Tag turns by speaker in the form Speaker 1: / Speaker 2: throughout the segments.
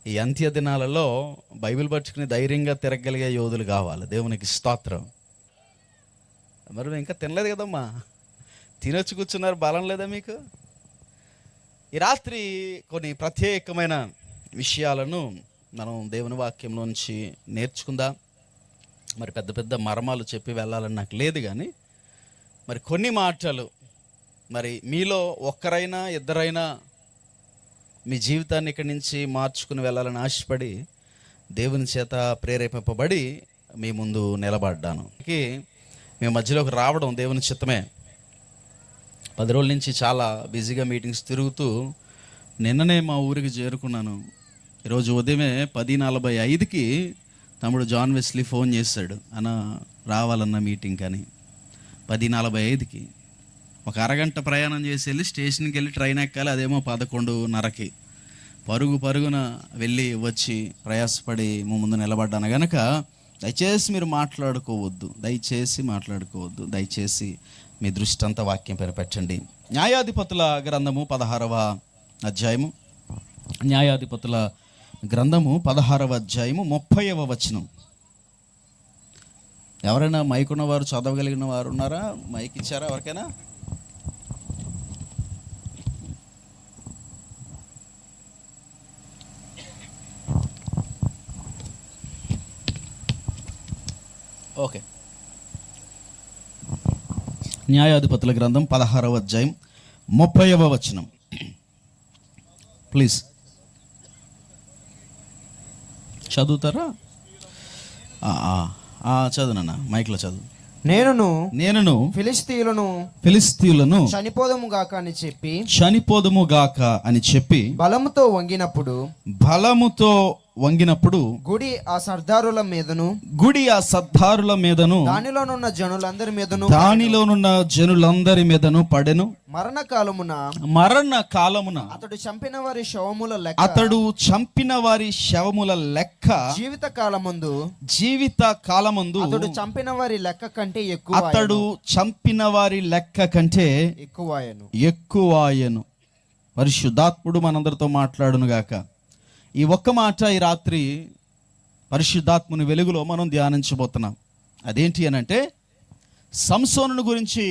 Speaker 1: ఈ అంత్య దినాలలో బైబిల్ పట్టుకుని ధైర్యంగా తిరగలిగే యోధులు కావాలి. దేవునికి స్తోత్రం. మరి ఇంకా తినలేదు కదమ్మా, తినొచ్చి కూర్చున్నారు, బలం లేదా మీకు? ఈ రాత్రి కొన్ని ప్రత్యేకమైన విషయాలను మనం దేవుని వాక్యంలోంచి నేర్చుకుందాం. మరి పెద్ద పెద్ద మర్మాలు చెప్పి వెళ్ళాలని నాకు లేదు, కానీ మరి కొన్ని మాటలు మరి మీలో ఒక్కరైనా ఇద్దరైనా మీ జీవితాన్ని ఇక్కడి నుంచి మార్చుకుని వెళ్ళాలని ఆశపడి దేవుని చేత ప్రేరేపింపబడి మీ ముందు నిలబడ్డాను. మీ మధ్యలోకి రావడం దేవుని చిత్తమే. 10 రోజుల నుంచి చాలా బిజీగా మీటింగ్స్ తిరుగుతూ నిన్ననే మా ఊరికి చేరుకున్నాను. ఈరోజు ఉదయమే 10:45కి తమ్ముడు జాన్ వెస్లీ ఫోన్ చేశాడు, అన్న రావాలన్న మీటింగ్ కానీ. 10:45కి ఒక అరగంట ప్రయాణం చేసి వెళ్ళి స్టేషన్కి వెళ్ళి ట్రైన్ ఎక్కాలి, అదేమో 11:30కి. పరుగున వెళ్ళి వచ్చి ప్రయాసపడి ముందు నిలబడ్డాను గనక దయచేసి మీరు మాట్లాడుకోవద్దు, దయచేసి మీ దృష్టి అంతా వాక్యం పైన పెట్టండి. న్యాయాధిపతుల గ్రంథము 16వ అధ్యాయము, న్యాయాధిపతుల గ్రంథము 16వ అధ్యాయము 30వ వచనం. ఎవరైనా మైక్ ఉన్నవారు, చదవగలిగిన వారు ఉన్నారా? మైక్ ఇచ్చారా ఎవరికైనా? ఓకే. న్యాయాధిపతుల గ్రంథం 16వ అధ్యాయం 30వ వచనం. ప్లీజ్ చదువుతారా? చదువునన్నా, మైక్లో చదువు. నేనును ఫిలిష్తీయులను
Speaker 2: చనిపోదము
Speaker 1: గాక అని చెప్పి
Speaker 2: బలముతో వంగినప్పుడు గుడి ఆ సర్దారుల మీదను దానిలోనున్న
Speaker 1: జనులందరి మీదను పడెను.
Speaker 2: మరణ కాలమున
Speaker 1: అతడు చంపిన వారి శవముల లెక్క
Speaker 2: జీవిత కాలమందు
Speaker 1: అతడు
Speaker 2: చంపిన వారి లెక్క కంటే
Speaker 1: ఎక్కువాయను. పరిశుద్ధాత్ముడు మనందరితో మాట్లాడును గాక. ఈ ఒక్క మాట ఈ రాత్రి పరిశుద్ధాత్ముని వెలుగులో మనం ధ్యానించబోతున్నాం. అదేంటి అని అంటే, సంసోనుని గురించి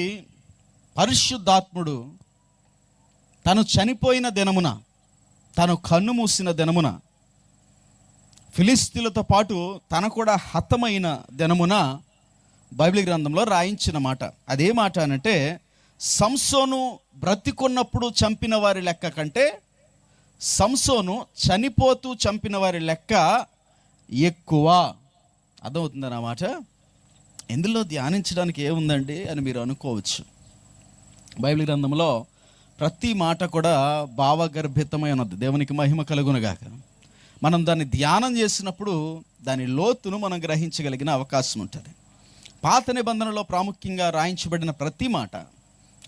Speaker 1: పరిశుద్ధాత్ముడు తను చనిపోయిన దినమున, తను కన్ను మూసిన దినమున, ఫిలిష్తీయులతో పాటు తన కూడా హతమైన దినమున బైబిల్ గ్రంథంలో రాయించిన మాట. అదే మాట అనంటే, సంసోను బ్రతికున్నప్పుడు చంపిన వారి లెక్క కంటే సంసోను చనిపోతూ చంపిన వారి లెక్క ఎక్కువ. అర్థమవుతుందని ఆ మాట. ఇందులో ధ్యానించడానికి ఏముందండి అని మీరు అనుకోవచ్చు. బైబిల్ గ్రంథంలో ప్రతి మాట కూడా భావగర్భితమై ఉన్నది. దేవునికి మహిమ కలుగునుగాక. మనం దాన్ని ధ్యానం చేసినప్పుడు దాని లోతును మనం గ్రహించగలిగిన అవకాశం ఉంటుంది. పాత నిబంధనలో ప్రాముఖ్యంగా రాయించబడిన ప్రతి మాట,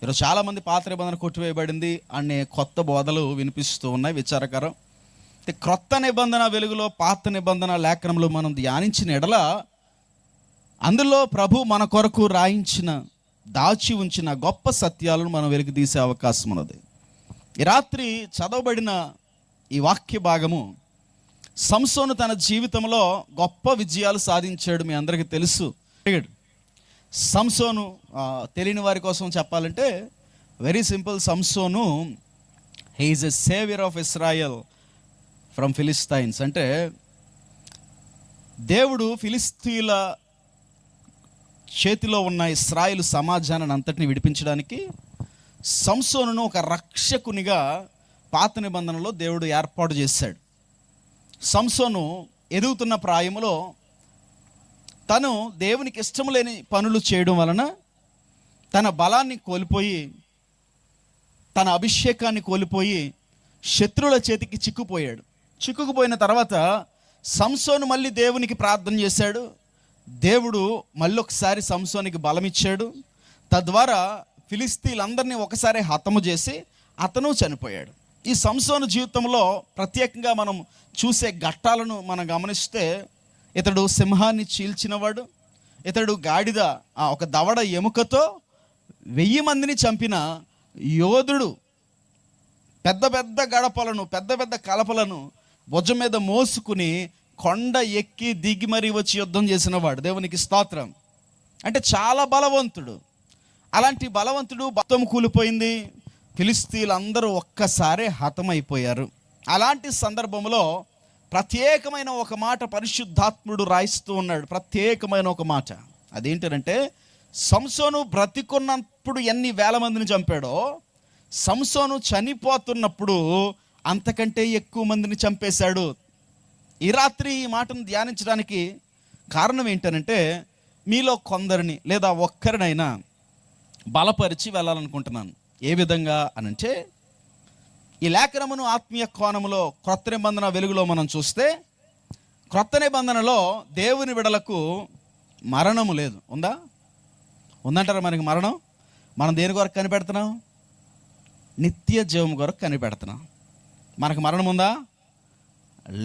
Speaker 1: ఈరోజు చాలామంది పాత నిబంధన కొట్టివేయబడింది అనే కొత్త బోధలు వినిపిస్తూ ఉన్నాయి, విచారకరం. క్రొత్త నిబంధన వెలుగులో పాత నిబంధన లేఖనంలో మనం ధ్యానించిన ఎడల అందులో ప్రభు మన కొరకు రాయించిన, దాచి ఉంచిన గొప్ప సత్యాలను మనం వెలికి తీసే అవకాశం ఉన్నది. ఈ రాత్రి చదవబడిన ఈ వాక్య భాగము, సంసోను తన జీవితంలో గొప్ప విజయాలు సాధించాడు. మీ అందరికీ తెలుసు. సంసోను తెలియని వారి కోసం చెప్పాలంటే very simple. Samson he is a saviour of Israel from Philistines. అంటే దేవుడు ఫిలిస్తీయుల చేతిలో ఉన్న ఇశ్రాయేలు సమాజాన్ని అంతటిని విడిపించడానికి సంసోనును ఒక రక్షకునిగా పాత నిబంధనలో దేవుడు ఏర్పాటు చేశాడు. సంసోను ఎదుగుతున్న ప్రాయములో తను దేవునికి ఇష్టం లేని పనులు చేయడం వలన తన బలాన్ని కోల్పోయి, తన అభిషేకాన్ని కోల్పోయి శత్రువుల చేతికి చిక్కుకుపోయిన తర్వాత సంసోను మళ్ళీ దేవునికి ప్రార్థన చేశాడు. దేవుడు మళ్ళొకసారి సంసోనికి బలం ఇచ్చాడు. తద్వారా ఫిలిస్తీయులందరినీ ఒకసారి హతము చేసి అతను చనిపోయాడు. ఈ సంసోను జీవితంలో ప్రత్యేకంగా మనం చూసే ఘట్టాలను మనం గమనిస్తే, ఇతడు సింహాన్ని చీల్చినవాడు, ఇతడు గాడిద ఒక దవడ ఎముకతో 1000 మందిని చంపిన యోధుడు. పెద్ద పెద్ద గడపలను, పెద్ద పెద్ద కలపలను భుజం మీద మోసుకుని కొండ ఎక్కి దిగి మరీ వచ్చి యుద్ధం చేసినవాడు. దేవునికి స్తోత్రం. అంటే చాలా బలవంతుడు. అలాంటి బలవంతుడు మొత్తం కూలిపోయింది. ఫిలిస్తీన్లందరూ ఒక్కసారే హతమైపోయారు. అలాంటి సందర్భంలో ప్రత్యేకమైన ఒక మాట పరిశుద్ధాత్ముడు రాయిస్తూ ఉన్నాడు. ప్రత్యేకమైన ఒక మాట అదేంటంటే, సంసోను బ్రతికున్నప్పుడు ఎన్ని వేల మందిని చంపాడో, సంసోను చనిపోతున్నప్పుడు అంతకంటే ఎక్కువ మందిని చంపేశాడు. ఈ రాత్రి ఈ మాటను ధ్యానించడానికి కారణం ఏంటంటే, మీలో కొందరిని లేదా ఒక్కరినైనా బలపరిచి వెళ్ళాలనుకుంటున్నాను. ఏ విధంగా అనంటే, ఈ లేఖనమును ఆత్మీయ కోణములో క్రొత్త నిబంధన వెలుగులో మనం చూస్తే, క్రొత్త నిబంధనలో దేవుని బిడ్డలకు మరణము లేదు. ఉందా? ఉందంటారా? మనకి మరణం మనం దేని కొరకు కనిపెడుతున్నాం? నిత్య జీవం కొరకు కనిపెడుతున్నాం. మనకు మరణం ఉందా?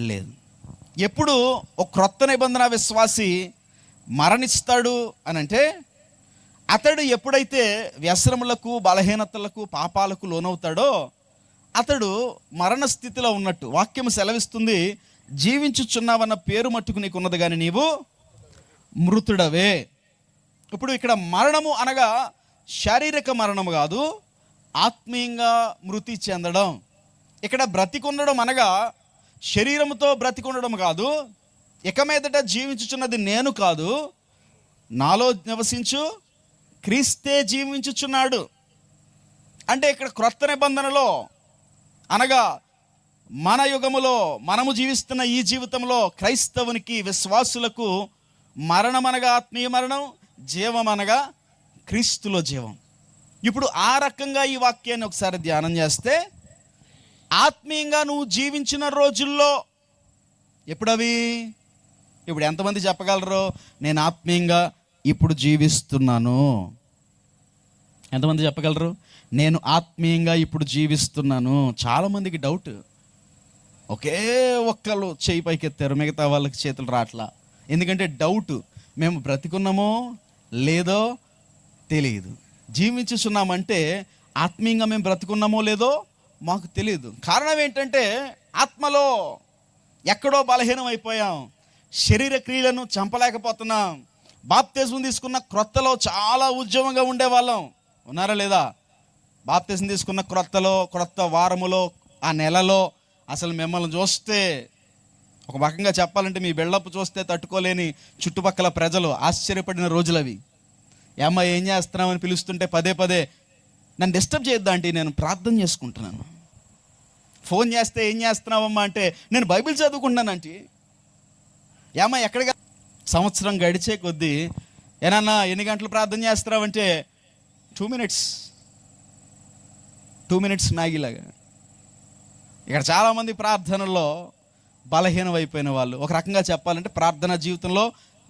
Speaker 1: లేదు. ఎప్పుడు ఒక క్రొత్త నిబంధన విశ్వాసి మరణిస్తాడు అనంటే, అతడు ఎప్పుడైతే వ్యసనములకు, బలహీనతలకు, పాపాలకు లోనవుతాడో అతడు మరణ స్థితిలో ఉన్నట్టు. వాక్యం సెలవిస్తుంది, జీవించుచున్నావన్న పేరు మట్టుకు నీకున్నది కానీ నీవు మృతుడవే. ఇప్పుడు ఇక్కడ మరణము అనగా శారీరక మరణము కాదు, ఆత్మీయంగా మృతి చెందడం. ఇక్కడ బ్రతికుండడం అనగా శరీరముతో బ్రతికుండడం కాదు. ఇక మీదట జీవించుచున్నది నేను కాదు, నాలో నివసించు క్రీస్తే జీవించుచున్నాడు. అంటే ఇక్కడ క్రొత్త నిబంధనలో అనగా మన యుగములో మనము జీవిస్తున్న ఈ జీవితంలో క్రైస్తవునికి, విశ్వాసులకు మరణం అనగా ఆత్మీయ మరణం, జీవం అనగా క్రీస్తులో జీవం. ఇప్పుడు ఆ రకంగా ఈ వాక్యాన్ని ఒకసారి ధ్యానం చేస్తే, ఆత్మీయంగా నువ్వు జీవించిన రోజుల్లో ఎప్పుడవి? ఇప్పుడు ఎంతమంది చెప్పగలరు నేను ఆత్మీయంగా ఇప్పుడు జీవిస్తున్నాను? ఎంతమంది చెప్పగలరు నేను ఆత్మీయంగా ఇప్పుడు జీవిస్తున్నాను? చాలామందికి డౌట్. ఒకే ఒక్కళ్ళు చేయి పైకి ఎత్తారు, మిగతా వాళ్ళకి చేతులు రాట్లా. ఎందుకంటే డౌట్, మేము బ్రతికున్నామో లేదో తెలియదు. జీవించుతున్నామంటే ఆత్మీయంగా మేము బ్రతికున్నామో లేదో మాకు తెలియదు. కారణం ఏంటంటే, ఆత్మలో ఎక్కడో బలహీనం అయిపోయాం, శరీర క్రియలను చంపలేకపోతున్నాం. బాప్తిజం తీసుకున్న క్రొత్తలో చాలా ఉద్యమంగా ఉండేవాళ్ళం, ఉన్నారా లేదా? బాప్తిజం తీసుకున్న క్రొత్తలో, క్రొత్త వారములో, ఆ నెలలో అసలు మిమ్మల్ని చూస్తే, ఒక రకంగా చెప్పాలంటే మీ బిల్డప్ చూస్తే తట్టుకోలేని చుట్టుపక్కల ప్రజలు ఆశ్చర్యపడిన రోజులు అవి. ఏమ్మా ఏం చేస్తున్నామని పిలుస్తుంటే పదే పదే నన్ను డిస్టర్బ్ చేయొద్దా అంటే నేను ప్రార్థన చేసుకుంటున్నాను. ఫోన్ చేస్తే ఏం చేస్తున్నావమ్మా అంటే నేను బైబిల్ చదువుకుంటున్నానంటే. ఏమ్మా ఎక్కడికి? సంవత్సరం గడిచే కొద్దీ ఏనన్నా ఎన్ని గంటలు ప్రార్థన చేస్తున్నావంటే 2 మినిట్స్ మ్యాగీలాగా. ఇక్కడ చాలామంది ప్రార్థనలో బలహీనం అయిపోయిన వాళ్ళు, ఒక రకంగా చెప్పాలంటే ప్రార్థనా జీవితంలో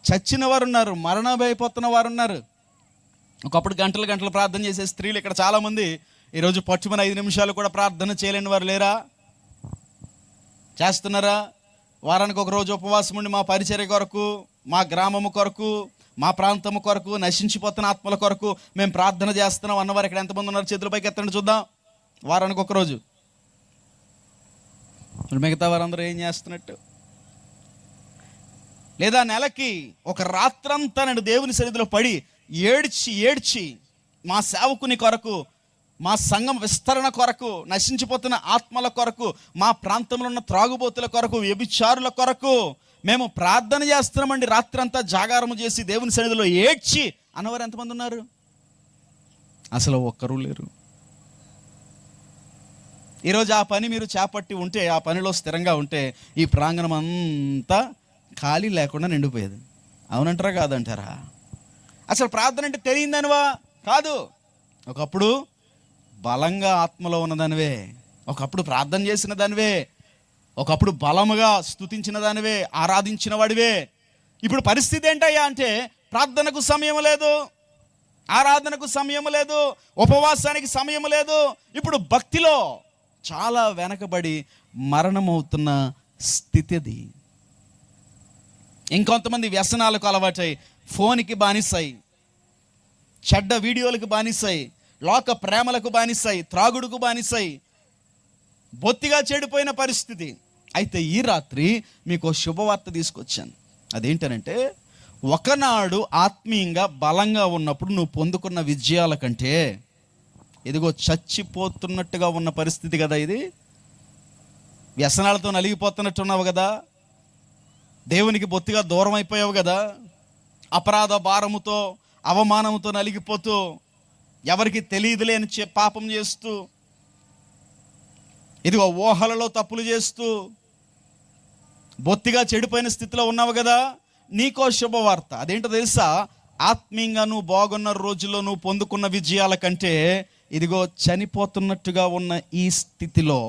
Speaker 1: చచ్చిన వారు ఉన్నారు, మరణం అయిపోతున్న వారు ఉన్నారు. ఒకప్పుడు గంటలు ప్రార్థన చేసే స్త్రీలు ఇక్కడ చాలామంది ఈరోజు పట్టుమని 5 నిమిషాలు కూడా ప్రార్థన చేయలేని వారు లేరా? చేస్తున్నారా? వారానికి ఒక రోజు ఉపవాసం ఉండి మా పరిచర్య కొరకు, మా గ్రామము కొరకు, మా ప్రాంతము కొరకు, నశించిపోతున్న ఆత్మల కొరకు మేము ప్రార్థన చేస్తున్నాం అన్నవారు ఇక్కడ ఎంతమంది ఉన్నారు? చేతుల పైకి ఎత్తండి చూద్దాం. వారానికి ఒక రోజు. మిగతా వారందరూ ఏం చేస్తున్నట్టు? లేదా నెలకి ఒక రాత్రంతా నేను దేవుని సన్నిధిలో పడి ఏడ్చి మా సేవకుని కొరకు, మా సంఘం విస్తరణ కొరకు, నశించిపోతున్న ఆత్మల కొరకు, మా ప్రాంతంలో ఉన్న త్రాగుబోతుల కొరకు, వ్యభిచారుల కొరకు మేము ప్రార్థన చేస్తున్నామండి, రాత్రంతా జాగారము చేసి దేవుని సన్నిధిలో ఏడ్చి అన్నవారు ఎంతమంది ఉన్నారు? అసలు ఒక్కరూ లేరు. ఈరోజు ఆ పని మీరు చేపట్టి ఉంటే, ఆ పనిలో స్థిరంగా ఉంటే ఈ ప్రాంగణం అంతా ఖాళీ లేకుండా నిండిపోయేది. అవునంటారా కాదంటారా? అసలు ప్రార్థన అంటే తెలియదనివా? కాదు. ఒకప్పుడు బలంగా ఆత్మలో ఉన్నదానివే, ఒకప్పుడు ప్రార్థన చేసిన దానివే, ఒకప్పుడు బలముగా స్తుతించిన దానివే, ఆరాధించిన వాడివే. ఇప్పుడు పరిస్థితి ఏంటయ్యా అంటే ప్రార్థనకు సమయం లేదు, ఆరాధనకు సమయం లేదు, ఉపవాసానికి సమయం లేదు. ఇప్పుడు భక్తిలో చాలా వెనకబడి మరణమవుతున్న స్థితి అది. ఇంకొంతమంది వ్యసనాలకు అలవాటై ఫోన్కి బానిసాయి, చెడ్డ వీడియోలకు బానిసాయి, లోక ప్రేమలకు బానిసాయి, త్రాగుడుకు బానిసాయి, బొత్తిగా చెడిపోయిన పరిస్థితి. అయితే ఈ రాత్రి మీకు శుభవార్త తీసుకొచ్చాను. అదేంటనంటే, ఒకనాడు ఆత్మీయంగా బలంగా ఉన్నప్పుడు నువ్వు పొందుకున్న విజయాల కంటే ఇదిగో చచ్చిపోతున్నట్టుగా ఉన్న పరిస్థితి కదా ఇది. వ్యసనాలతో నలిగిపోతున్నట్టున్నావు కదా, దేవునికి బొత్తిగా దూరం అయిపోయావు కదా, అపరాధ భారముతో అవమానముతో నలిగిపోతూ ఎవరికి తెలియదులే అని పాపం చేస్తూ, ఇదిగో ఊహలలో తప్పులు చేస్తూ బొత్తిగా చెడిపోయిన స్థితిలో ఉన్నావు కదా. నీకో శుభవార్త. అదేంటో తెలుసా? ఆత్మీయంగా నువ్వు బాగున్న రోజుల్లో నువ్వు పొందుకున్న విజయాల కంటే ఇదిగో చనిపోతున్నట్టుగా ఉన్న ఈ స్థితిలో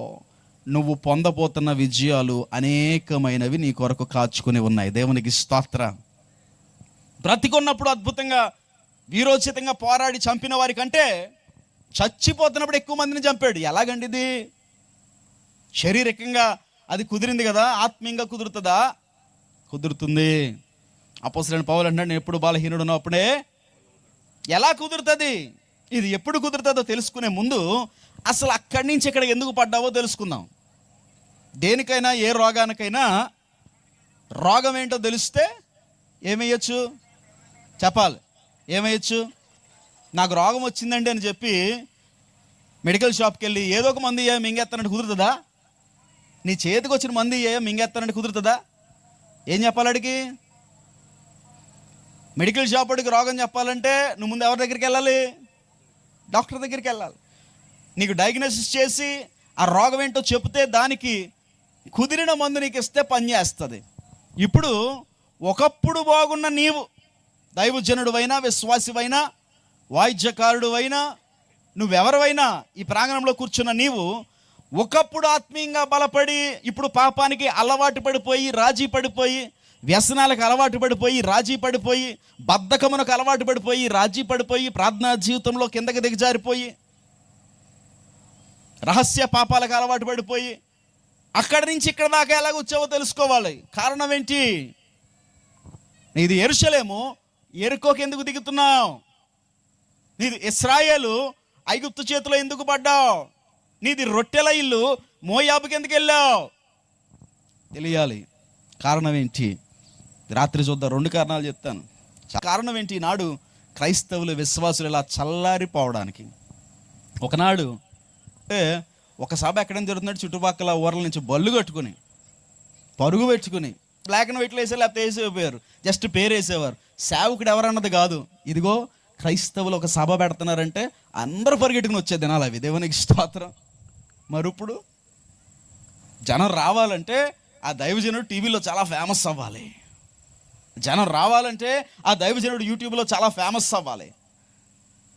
Speaker 1: నువ్వు పొందబోతున్న విజయాలు అనేకమైనవి నీ కొరకు కాచుకుని ఉన్నాయి. దేవునికి స్తోత్రం. బ్రతికున్నప్పుడు అద్భుతంగా వీరోచితంగా పోరాడి చంపిన వారి కంటే చచ్చిపోతున్నప్పుడు ఎక్కువ మందిని చంపాడు. ఎలాగండి ఇది? శారీరకంగా అది కుదిరింది కదా, ఆత్మీయంగా కుదురుతుందా? కుదురుతుంది. అపోస్తలుడైన పౌలు అంటాడు, నేను ఎప్పుడు బలహీనుడు ఉన్నప్పుడే. ఎలా కుదురుతుంది? ఇది ఎప్పుడు కుదురుతుందో తెలుసుకునే ముందు అసలు అక్కడి నుంచి ఇక్కడ ఎందుకు పడ్డావో తెలుసుకుందాం. దేనికైనా ఏ రోగానికైనా రోగం ఏంటో తెలిస్తే ఏమయ్యచ్చు? చెప్పాలి. ఏమయ్యచ్చు? నాకు రోగం వచ్చిందండి అని చెప్పి మెడికల్ షాప్కి వెళ్ళి ఏదో ఒక మంది మింగేస్తానంటే కుదురుతుందా? నీ చేతికి వచ్చిన మంది మింగేస్తానంటే కుదురుతుందా? ఏం చెప్పాలి అడిగి? మెడికల్ షాప్ అడిగి రోగం చెప్పాలంటే నువ్వు ముందు ఎవరి దగ్గరికి వెళ్ళాలి? డాక్టర్ దగ్గరికి వెళ్ళాలి. నీకు డయాగ్నోసిస్ చేసి ఆ రోగం ఏంటో చెప్తే దానికి కుదిరిన మందు నీకు ఇస్తే పని చేస్తుంది. ఇప్పుడు ఒకప్పుడు బాగున్న నీవు, దైవజనుడువైనా, విశ్వాసివైనా, వాయిద్యకారుడువైనా, నువ్వెవరివైనా ఈ ప్రాంగణంలో కూర్చున్న నీవు ఒకప్పుడు ఆత్మీయంగా బలపడి ఇప్పుడు పాపానికి అలవాటు పడిపోయి, రాజీ పడిపోయి, వ్యసనాలకు అలవాటు పడిపోయి, రాజీ పడిపోయి, బద్ధకమునకు అలవాటు పడిపోయి, రాజీ పడిపోయి, ప్రార్థనా జీవితంలో కిందకి దిగజారిపోయి, రహస్య పాపాలకు అలవాటు పడిపోయి అక్కడి నుంచి ఇక్కడ దాకా ఎలాగ వచ్చావో తెలుసుకోవాలి. కారణం ఏంటి? నీది యెరూషలేము, యెరికోకి ఎందుకు దిగుతున్నావు? నీది ఇశ్రాయేలు, ఐగుప్తు చేతిలో ఎందుకు పడ్డావు? నీది రొట్టెల ఇల్లు, మోయాబుకి ఎందుకు వెళ్ళావు? తెలియాలి. కారణం ఏంటి? రాత్రి చూద్దాం. 2 కారణాలు చెప్తాను. కారణం ఏంటి? నాడు క్రైస్తవులు, విశ్వాసులు ఇలా చల్లారిపోవడానికి. ఒకనాడు అంటే ఒక సభ ఎక్కడైనా జరుగుతున్నాడు, చుట్టుపక్కల ఊర్ల నుంచి బళ్ళు కట్టుకుని పరుగు పెట్టుకుని బ్లాక్ అండ్ వైట్లో వేసారు, లేకపోతే వేసేపోయారు, జస్ట్ పేరు వేసేవారు. సేవకుడు ఎవరన్నది కాదు. ఇదిగో క్రైస్తవులు ఒక సభ పెడుతున్నారంటే అందరూ పరిగెట్టుకుని వచ్చే దినాలు అవి. దేవునికి స్తోత్రం. మరి ఇప్పుడు జనం రావాలంటే ఆ దైవజనుడు టీవీలో చాలా ఫేమస్ అవ్వాలి. జనం రావాలంటే ఆ దైవజనుడు యూట్యూబ్లో చాలా ఫేమస్ అవ్వాలి.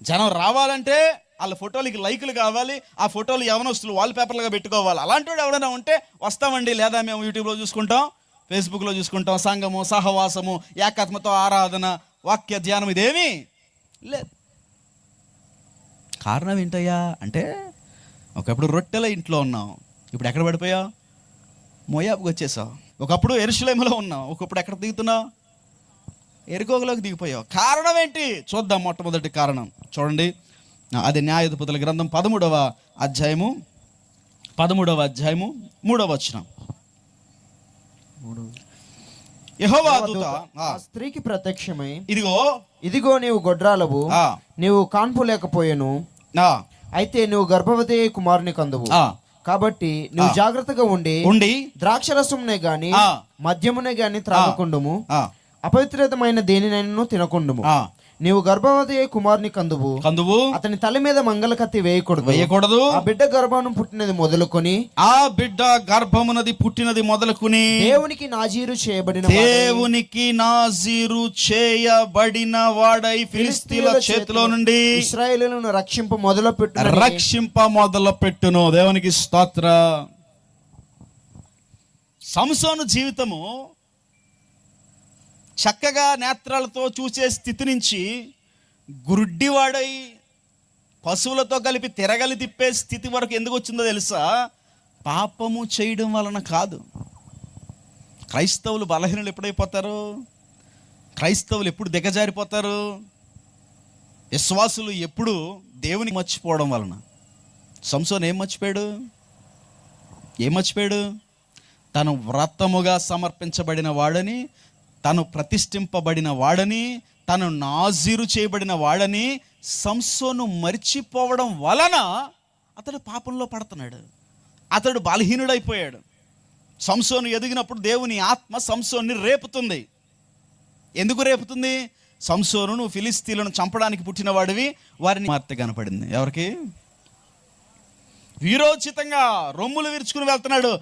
Speaker 1: జనం రావాలంటే వాళ్ళ ఫోటోలకి లైకులు కావాలి, ఆ ఫోటోలు యవనస్తులు వాల్పేపర్లుగా పెట్టుకోవాలి. అలాంటి వాడు ఎవరైనా ఉంటే వస్తామండి, లేదా మేము యూట్యూబ్లో చూసుకుంటాం, ఫేస్బుక్లో చూసుకుంటాం. సంఘము, సహవాసము, ఏకాత్మతో ఆరాధన, వాక్య ధ్యానం ఇదేమీ లేదు. కారణం ఏంటయ్యా అంటే, ఒకప్పుడు రొట్టెల ఇంట్లో ఉన్నాం, ఇప్పుడు ఎక్కడ పడిపోయావు? మోయాబుకి వచ్చేసావు. ఒకప్పుడు యెరూషలేములో ఉన్నావు, ఒకప్పుడు ఎక్కడ దిగుతున్నావు? యెరికోలోకి దిగిపోయావు. కారణం ఏంటి? చూద్దాం. మొట్టమొదటి కారణం చూడండి. అది న్యాయాధిపతుల గ్రంథం 13వ అధ్యాయము 3వ వచనం. యెహోవా దూత
Speaker 2: ఆ స్త్రీకి ప్రత్యక్షమై,
Speaker 1: ఇదిగో
Speaker 2: నీవు గొడ్రాలవు, నీవు కాన్పు లేకపోయాను, అయితే నువ్వు గర్భవతి కుమారుని కందువు, కాబట్టి నువ్వు జాగ్రత్తగా ఉండి ద్రాక్షరసమునే గాని మద్యమునే గాని త్రాగకుండుము, అపవిత్రమైన దేనినైనా తినకుండుము. నీవు గర్భవతి కుమారుని కందువు, అతని తల మీద మంగళ కత్తి వేయకూడదు. ఆ బిడ్డ గర్భమున పుట్టినది మొదలుకొని దేవునికి నాజీరు చేయబడిన వాడై ఫిలిష్తీయుల చేతిలో నుండి ఇశ్రాయేలును రక్షింప మొదలుపెట్టును. దేవునికి స్తోత్రం. సంసోను జీవితము చక్కగా నేత్రాలతో చూసే స్థితి నుంచి గురుడ్డివాడై పశువులతో కలిపి తిరగలి తిప్పే స్థితి వరకు ఎందుకు వచ్చిందో తెలుసా? పాపము చేయడం వలన కాదు. క్రైస్తవులు బలహీనులు ఎప్పుడైపోతారు? క్రైస్తవులు ఎప్పుడు దిగజారిపోతారు? విశ్వాసులు ఎప్పుడు దేవుని మర్చిపోవడం వలన. సంసోను ఏం మర్చిపోయాడు?
Speaker 1: తను వ్రతముగా సమర్పించబడిన వాడని, తను ప్రతిష్ఠింపబడిన వాడని, తను నాజీరు చేయబడిన వాడని సంసోను మర్చిపోవడం వలన అతడు పాపంలో పడుతున్నాడు. అతడు బలహీనుడైపోయాడు. సంసోను ఎదిగినప్పుడు దేవుని ఆత్మ సంసోన్ని రేపుతుంది. ఎందుకు రేపుతుంది? సంసోను, నువ్వు ఫిలిస్తీన్లను చంపడానికి పుట్టిన వాడివి, వారిని మార్తె కనపడింది. ఎవరికి? వీరోచితంగా రొమ్ములు విరుచుకుని వెళ్తున్నాడు.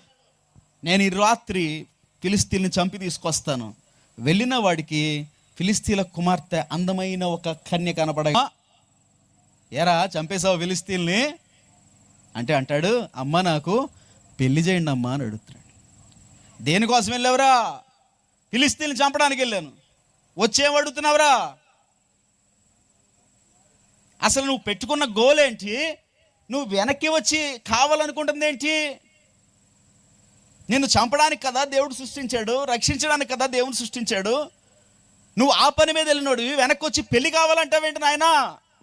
Speaker 1: నేను ఈ రాత్రి ఫిలిస్తీన్ని చంపి తీసుకొస్తాను. వెళ్ళిన వాడికి ఫిలిస్తీన్ల కుమార్తె అందమైన ఒక కన్య కనపడగా, ఎరా చంపేశావు ఫిలిస్తీన్ని అంటే అంటాడు, అమ్మ నాకు పెళ్లి చేయండి అమ్మా అని అడుగుతున్నాడు. దేనికోసం వెళ్ళావురా? ఫిలిస్తీన్ని చంపడానికి వెళ్ళాను. వచ్చేం అడుగుతున్నావురా? అసలు నువ్వు పెట్టుకున్న గోల్ ఏంటి? నువ్వు వెనక్కి వచ్చి కావాలనుకుంటుంది ఏంటి? నిన్ను చంపడానికి కదా దేవుడు సృష్టించాడు, రక్షించడానికి కదా దేవుడు సృష్టించాడు. నువ్వు ఆ పని మీద వెళ్ళినోడు వెనక్కి వచ్చి పెళ్లి కావాలంటావేంటి నాయనా?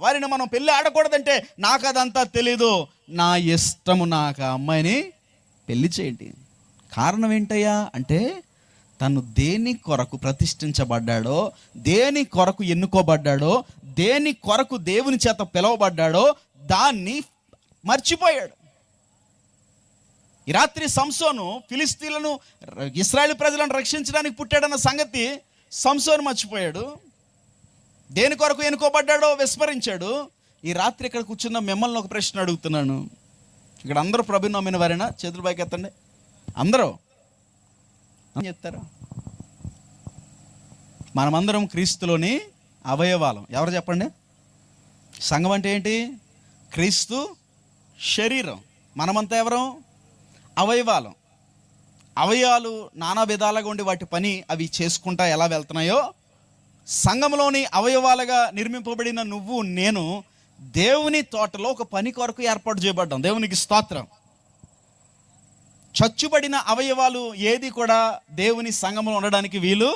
Speaker 1: వారిని మనం పెళ్ళి ఆడకూడదంటే నాకు అదంతా తెలీదు, నా ఇష్టము, నాకు ఆ అమ్మాయిని పెళ్లి చేయండి. కారణం ఏంటయ్యా అంటే, తను దేని కొరకు ప్రతిష్ఠించబడ్డాడో, దేని కొరకు ఎన్నుకోబడ్డాడో, దేని కొరకు దేవుని చేత పిలువబడ్డాడో దాన్ని మర్చిపోయాడు. ఈ రాత్రి సంసోను ఫిలిస్తీన్లను, ఇశ్రాయేలు ప్రజలను రక్షించడానికి పుట్టాడన్న సంగతి సంసోను మర్చిపోయాడు. దేని కొరకు ఎన్నుకోబడ్డాడో విస్మరించాడు. ఈ రాత్రి ఇక్కడ కూర్చున్న మిమ్మల్ని ఒక ప్రశ్న అడుగుతున్నాను. ఇక్కడ అందరూ ప్రభుని నమ్మిన వారేనా? చేతులు పైకి ఎత్తండి. అందరూ చెప్తారు. మనమందరం క్రీస్తులోని అవయవాలం. ఎవరు చెప్పండి? సంఘం అంటే ఏంటి? క్రీస్తు శరీరం. మనమంతా ఎవరం? అవయవాలం. అవయవాలు నానా విధాలుగా ఉండి వాటి పని అవి చేసుకుంటా ఎలా వెళ్తున్నాయో, సంఘంలోని అవయవాలుగా నిర్మింపబడిన నువ్వు నేను దేవుని తోటలో ఒక పని కొరకు ఏర్పాటు చేయబడ్డాం. దేవునికి స్తోత్రం. చచ్చుబడిన అవయవాలు ఏది కూడా దేవుని సంఘంలో ఉండడానికి వీలు.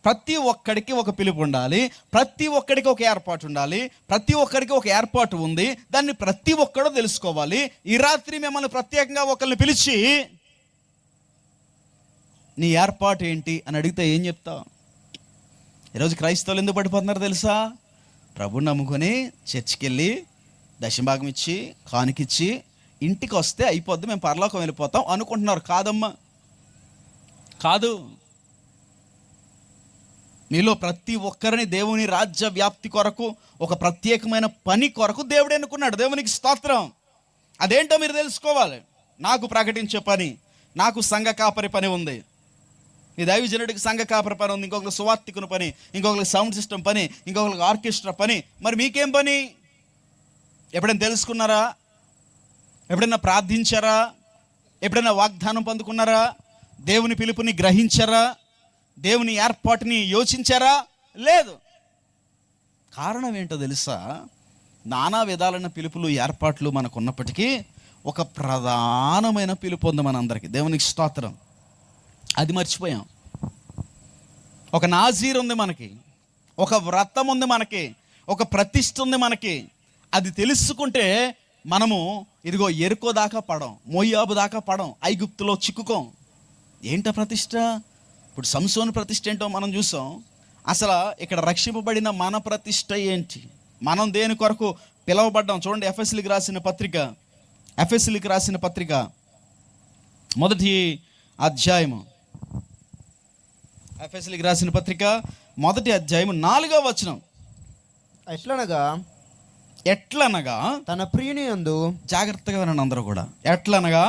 Speaker 1: ప్రతి ఒక్కడికి ఒక పిలుపు ఉండాలి, ప్రతి ఒక్కడికి ఒక ఏర్పాటు ఉండాలి, ప్రతి ఒక్కడికి ఒక ఏర్పాటు ఉంది. దాన్ని ప్రతి ఒక్కడో తెలుసుకోవాలి. ఈ రాత్రి మిమ్మల్ని ప్రత్యేకంగా ఒకరిని పిలిచి నీ ఏర్పాటు ఏంటి అని అడిగితే ఏం చెప్తావు? ఈరోజు క్రైస్తవులు ఎందుకు పడిపోతున్నారు తెలుసా? ప్రభుని నమ్ముకొని చర్చికి వెళ్ళి దశభాగం ఇచ్చి కానుకిచ్చి ఇంటికి వస్తే అయిపోద్ది, మేము పరలోకం వెళ్ళిపోతాం అనుకుంటున్నారు. కాదమ్మా, కాదు. మీలో ప్రతి ఒక్కరిని దేవుని రాజ్య వ్యాప్తి కొరకు, ఒక ప్రత్యేకమైన పని కొరకు దేవుడు ఎన్నుకున్నాడు. దేవునికి స్తోత్రం. అదేంటో మీరు తెలుసుకోవాలి. నాకు ప్రకటించే పని, నాకు సంఘ కాపరి పని ఉంది, ఈ దైవజనుడికి సంఘ కాపరి పని ఉంది, ఇంకొకరికి సువార్తికుని పని, ఇంకొకరికి సౌండ్ సిస్టమ్ పని, ఇంకొకరికి ఆర్కెస్ట్రా పని. మరి మీకేం పని? ఎప్పుడైనా తెలుసుకున్నారా? ఎప్పుడైనా ప్రార్థించారా? ఎప్పుడైనా వాగ్దానం పొందుకున్నారా? దేవుని పిలుపుని గ్రహించారా? దేవుని ఏర్పాటుని యోచించారా? లేదు. కారణం ఏంటో తెలుసా? నానా విధాలైన పిలుపులు, ఏర్పాట్లు మనకు ఉన్నప్పటికీ ఒక ప్రధానమైన పిలుపు ఉంది మనందరికీ. దేవునికి స్తోత్రం. అది మర్చిపోయాం. ఒక నాజీర్ ఉంది మనకి, ఒక వ్రతం ఉంది మనకి, ఒక ప్రతిష్ఠ ఉంది మనకి. అది తెలుసుకుంటే మనము ఇదిగో ఎరుకో దాకా పడం, మోయాబు దాకా పడం, ఐగుప్తులో చిక్కుకోం. ఏంట ప్రతిష్ఠ? ఇప్పుడు సంసోను ప్రతిష్ఠ ఏంటో మనం చూసాం. అసలు ఇక్కడ రక్షింపబడిన మన ప్రతిష్ఠ ఏంటి? మనం దేని కొరకు పిలువబడ్డాం? చూడండి, ఎఫెసీయులకు రాసిన పత్రిక మొదటి అధ్యాయము, ఎఫెసీయులకు రాసిన పత్రిక మొదటి అధ్యాయము 4వ వచనం. ఎట్లనగా
Speaker 2: తన ప్రియుని యందు,
Speaker 1: జాగ్రత్తగా వినండి అందరూ కూడా, ఎట్లనగా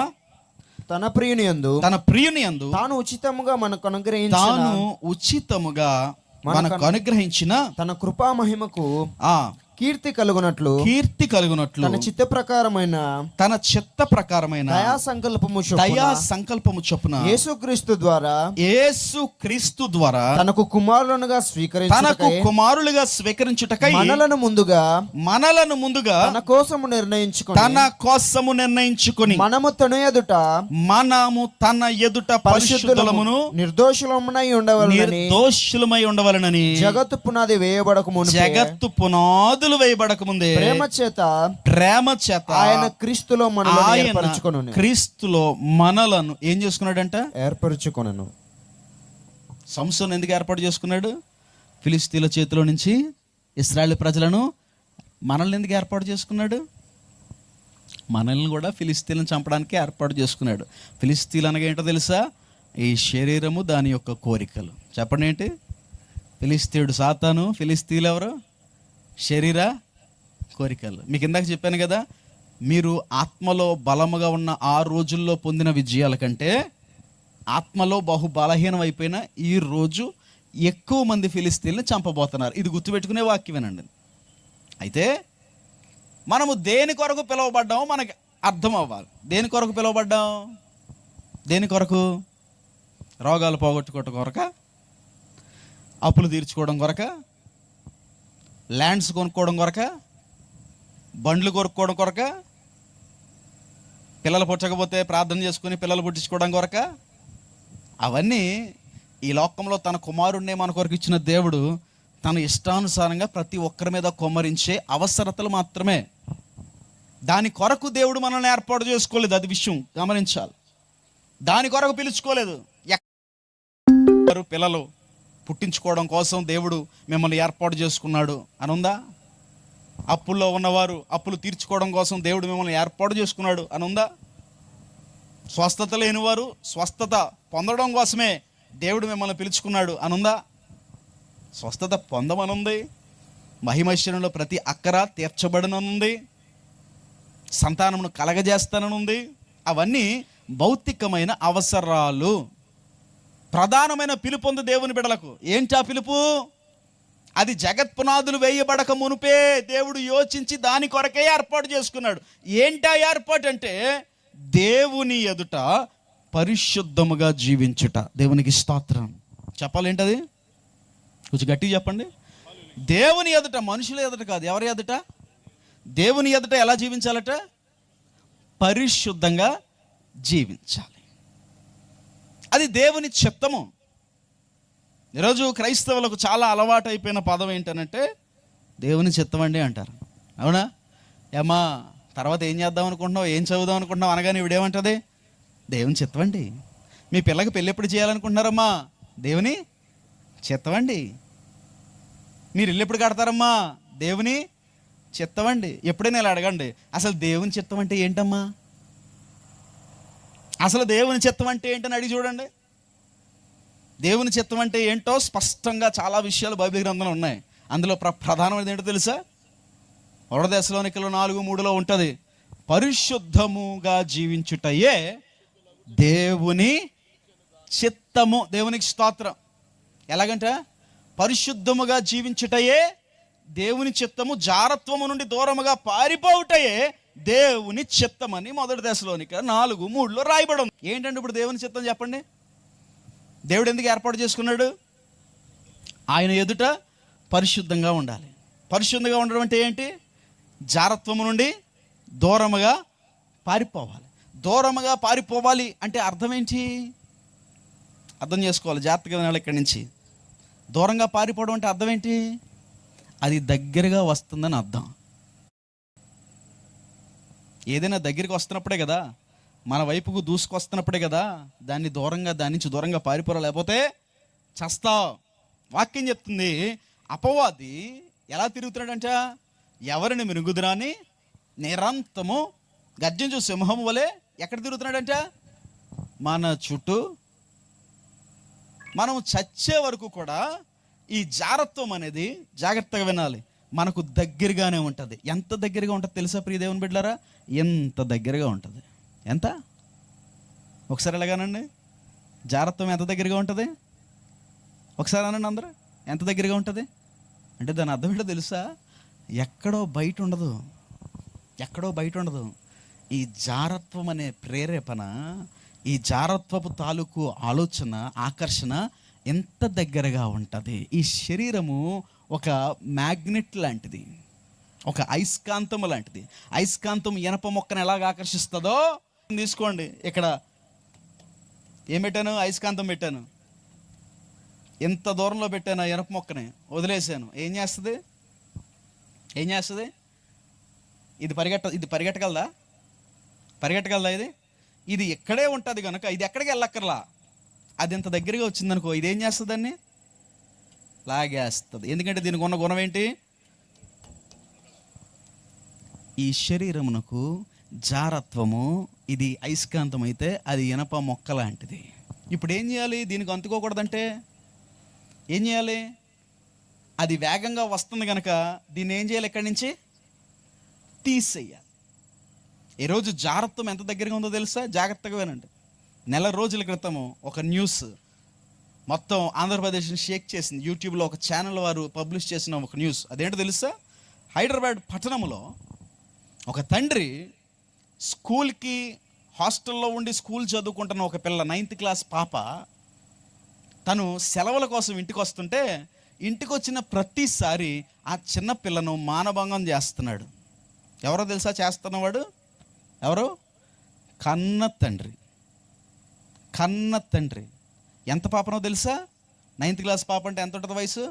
Speaker 2: తన ప్రియుని యందు తాను ఉచితముగా మనకు అనుగ్రహించిన
Speaker 1: తన కృపా మహిమకు
Speaker 2: కీర్తి కలుగునట్లు తన చిత్త ప్రకారమైన దయా సంకల్పము చొప్పున యేసుక్రీస్తు ద్వారా తనకు కుమారులుగా స్వీకరించుటకై మనలను ముందుగా తన కోసము నిర్ణయించుకొని మనము తన ఎదుట పరిశుద్ధులమును నిర్దోషులమై ఉండవలెనని జగత్తు పునాది
Speaker 1: పునాదులు వేయబడక ముందే
Speaker 2: ప్రేమ చేత ఆయన క్రీస్తులో మనలను ఏర్పరచుకొనును.
Speaker 1: క్రీస్తులో మనలను ఏం చేసుకున్నాడంట?
Speaker 2: ఏర్పరచుకొనును.
Speaker 1: సంసోను ఎందుకు ఏర్పాటు చేసుకున్నాడు? ఫిలిస్తీన్ల చేతిలో నుంచి ఇశ్రాయేలు ప్రజలను, మనల్ని ఎందుకు ఏర్పాటు చేసుకున్నాడు? మనల్ని కూడా ఫిలిస్తీన్లను చంపడానికి ఏర్పాటు చేసుకున్నాడు. ఫిలిస్తీన్లు అనగా ఏంటో తెలుసా? ఈ శరీరము, దాని యొక్క కోరికలు. చెప్పండి ఏంటి? ఫిలిస్తీయుడు సాతాను, ఫిలిస్తీన్లు ఎవరు? శరీర కోరికలు. మీకు ఇందాక చెప్పాను కదా, మీరు ఆత్మలో బలముగా ఉన్న ఆ రోజుల్లో పొందిన విజయాల కంటే ఆత్మలో బహు బలహీనం అయిపోయిన ఈ రోజు ఎక్కువ మంది ఫిలిస్తీన్లు చంపబోతున్నారు. ఇది గుర్తుపెట్టుకునే వాక్యమేనండి. అయితే మనము దేని కొరకు పిలువబడ్డామో మనకి అర్థం అవ్వాలి. దేని కొరకు పిలువబడ్డాం? దేని కొరకు? రోగాలు పోగొట్టుకోవడం కొరక? అప్పులు తీర్చుకోవడం కొరక? ల్యాండ్స్ కొనుక్కోవడం కొరక? బండ్లు కొనుక్కోవడం కొరక? పిల్లలు పుట్టకపోతే ప్రార్థన చేసుకుని పిల్లలు పుట్టించుకోవడం కొరక? అవన్నీ ఈ లోకంలో తన కుమారుణ్ణే మన కొరకు ఇచ్చిన దేవుడు తన ఇష్టానుసారంగా ప్రతి ఒక్కరి మీద కొమ్మరించే అవసరతలు మాత్రమే. దాని కొరకు దేవుడు మనల్ని ఏర్పాటు చేసుకోలేదు. అది విషయం గమనించాలి. దాని కొరకు పిలుచుకోలేదు. పిల్లలు పుట్టించుకోవడం కోసం దేవుడు మిమ్మల్ని ఏర్పాటు చేసుకున్నాడు అని ఉందా? అప్పుల్లో ఉన్నవారు అప్పులు తీర్చుకోవడం కోసం దేవుడు మిమ్మల్ని ఏర్పాటు చేసుకున్నాడు అని ఉందా? స్వస్థత లేనివారు స్వస్థత పొందడం కోసమే దేవుడు మిమ్మల్ని పిలుచుకున్నాడు అని ఉందా? స్వస్థత పొందమనుంది. మహిమైశ్వర్యంలో ప్రతి అక్కర తీర్చబడనుంది. సంతానమును కలగజేస్తాననుంది. అవన్నీ భౌతికమైన అవసరాలు. ప్రధానమైన పిలుపు ఉంది దేవుని బిడ్డలకు. ఏంటి ఆ పిలుపు? అది జగత్పునాదులు వేయబడక మునుపే దేవుడు యోచించి దాని కొరకే ఏర్పాటు చేసుకున్నాడు. ఏంటా ఏర్పాటు అంటే దేవుని ఎదుట పరిశుద్ధముగా జీవించుట. దేవునికి స్తోత్రం. చెప్పాలేంటది? కొంచెం గట్టిగా చెప్పండి. దేవుని ఎదుట, మనుషుల ఎదుట కాదు. ఎవరి ఎదుట? దేవుని ఎదుట ఎలా జీవించాలట? పరిశుద్ధంగా జీవించాలి. అది దేవుని చిత్తము. ఈరోజు క్రైస్తవులకు చాలా అలవాటు అయిపోయిన పదం ఏంటనంటే దేవుని చిత్తం అండి అంటారు. అవునా? ఏమ్మా తర్వాత ఏం చేద్దాం అనుకుంటున్నావు, ఏం చదువుదాం అనుకుంటున్నావు అనగానే ఇవిడేమంటుంది? దేవుని చిత్తం అండి. మీ పిల్లకి పెళ్ళి ఎప్పుడు చేయాలనుకుంటున్నారమ్మా? దేవుని చిత్తం అండి. మీరు ఇల్లు ఎప్పుడు కడతారమ్మా? దేవుని చిత్తం అండి. ఎప్పుడైనా ఇలా అడగండి, అసలు దేవుని చిత్తం అంటే ఏంటమ్మా? అసలు దేవుని చిత్తం అంటే ఏంటని అడిగి చూడండి. దేవుని చిత్తం అంటే ఏంటో స్పష్టంగా చాలా విషయాలు బైబిల్ గ్రంథంలో ఉన్నాయి. అందులో ప్రధానమైనది ఏంటో తెలుసా? 1 దశలోనికలు 4:3 ఉంటుంది. పరిశుద్ధముగా జీవించుటయే దేవుని చిత్తము. దేవునికి స్తోత్రం. ఎలాగంట? పరిశుద్ధముగా జీవించుటయే దేవుని చిత్తము, జారత్వము నుండి దూరముగా పారిపోవుటయే దేవుని చిత్తమని 1 దశలోనికలు 4:3 రాయబడి ఉంది. ఏంటంటే ఇప్పుడు దేవుని చిత్తం చెప్పండి. దేవుడు ఎందుకు ఏర్పాటు చేసుకున్నాడు? ఆయన ఎదుట పరిశుద్ధంగా ఉండాలి. పరిశుద్ధంగా ఉండడం అంటే ఏంటి? జారత్వము నుండి దూరముగా పారిపోవాలి. దూరముగా పారిపోవాలి అంటే అర్థం ఏంటి? అర్థం చేసుకోవాలి జాగ్రత్తగా వినాలి. ఇక్కడి నుంచి దూరంగా పారిపోవడం అంటే అర్థం ఏంటి? అది దగ్గరగా వస్తుందని అర్థం. ఏదైనా దగ్గరికి వస్తున్నప్పుడే కదా, మన వైపుకు దూసుకొస్తున్నప్పుడే కదా దాని నుంచి దూరంగా పారిపోరా, లేకపోతే చస్తావు. వాక్యం చెప్తుంది అపవాది ఎలా తిరుగుతున్నాడంట? ఎవరిని మిరుగుదురాని నిరంతరము గర్జించు సింహము వలె ఎక్కడ తిరుగుతున్నాడంట? మన చుట్టూ. మనం చచ్చే వరకు కూడా ఈ జారత్వం అనేది, జాగ్రత్తగా వినాలి, మనకు దగ్గరగానే ఉంటుంది. ఎంత దగ్గరగా ఉంటుంది తెలుసా ప్రియ దేవుని బిడ్డలారా? ఎంత దగ్గరగా ఉంటుంది. ఎంత? ఒకసారి ఎలాగానండి? జారత్వం ఎంత దగ్గరగా ఉంటుంది? ఒకసారి అనండి అందరూ. ఎంత దగ్గరగా ఉంటుంది అంటే దాని అర్థం ఏంటో తెలుసా? ఎక్కడో బయట ఉండదు. ఎక్కడో బయట ఉండదు. ఈ జారత్వం అనే ప్రేరేపణ, ఈ జారత్వపు తాలూకు ఆలోచన, ఆకర్షణ ఎంత దగ్గరగా ఉంటుంది. ఈ శరీరము ఒక మ్యాగ్నెట్ లాంటిది, ఒక అయస్కాంతం లాంటిది. అయస్కాంతం ఇనప మొక్కను ఎలాగ ఆకర్షిస్తుందో తీసుకోండి. ఇక్కడ ఏం పెట్టాను? అయస్కాంతం పెట్టాను. ఎంత దూరంలో పెట్టాను ఇనప మొక్కని, వదిలేసాను. ఏం చేస్తుంది? ఏం చేస్తుంది? ఇది పరిగెట్టగలదా? ఇది ఇక్కడే ఉంటుంది కనుక ఇది ఎక్కడికి వెళ్ళక్కర్లా. అది ఇంత దగ్గరగా వచ్చిందనుకో, ఇదేం చేస్తుంది? దాన్ని లాగేస్తుంది. ఎందుకంటే దీనికి ఉన్న గుణం ఏంటి? ఈ శరీరమునకు జారత్వము, ఇది అయస్కాంతం అయితే అది ఇనప మొక్క లాంటిది. ఇప్పుడు ఏం చేయాలి? దీనికి అంటుకోకూడదంటే ఏం చేయాలి? అది వేగంగా వస్తుంది కనుక దీన్ని ఏం చేయాలి? ఇక్కడి నుంచి తీసేయాలి. ఈరోజు జారత్వం ఎంత దగ్గరగా ఉందో తెలుసా? జాగ్రత్తగా వినండి. నెల రోజుల క్రితము ఒక న్యూస్ మొత్తం ఆంధ్రప్రదేశ్ని షేక్ చేసింది. యూట్యూబ్లో ఒక ఛానల్ వారు పబ్లిష్ చేసిన ఒక న్యూస్. అదేంటో తెలుసా? హైదరాబాద్ పట్టణంలో ఒక తండ్రి స్కూల్కి హాస్టల్లో ఉండి స్కూల్ చదువుకుంటున్న ఒక పిల్ల, 9th క్లాస్ పాప, తను సెలవుల కోసం ఇంటికి వస్తుంటే ఇంటికి వచ్చిన ప్రతిసారి ఆ చిన్న పిల్లను మానభంగం చేస్తున్నాడు. ఎవరో తెలుసా చేస్తున్నవాడు? ఎవరు? కన్న తండ్రి. ఎంత పాపనో తెలుసా? 9th క్లాస్ పాప అంటే ఎంత ఉంటుంది వయసు?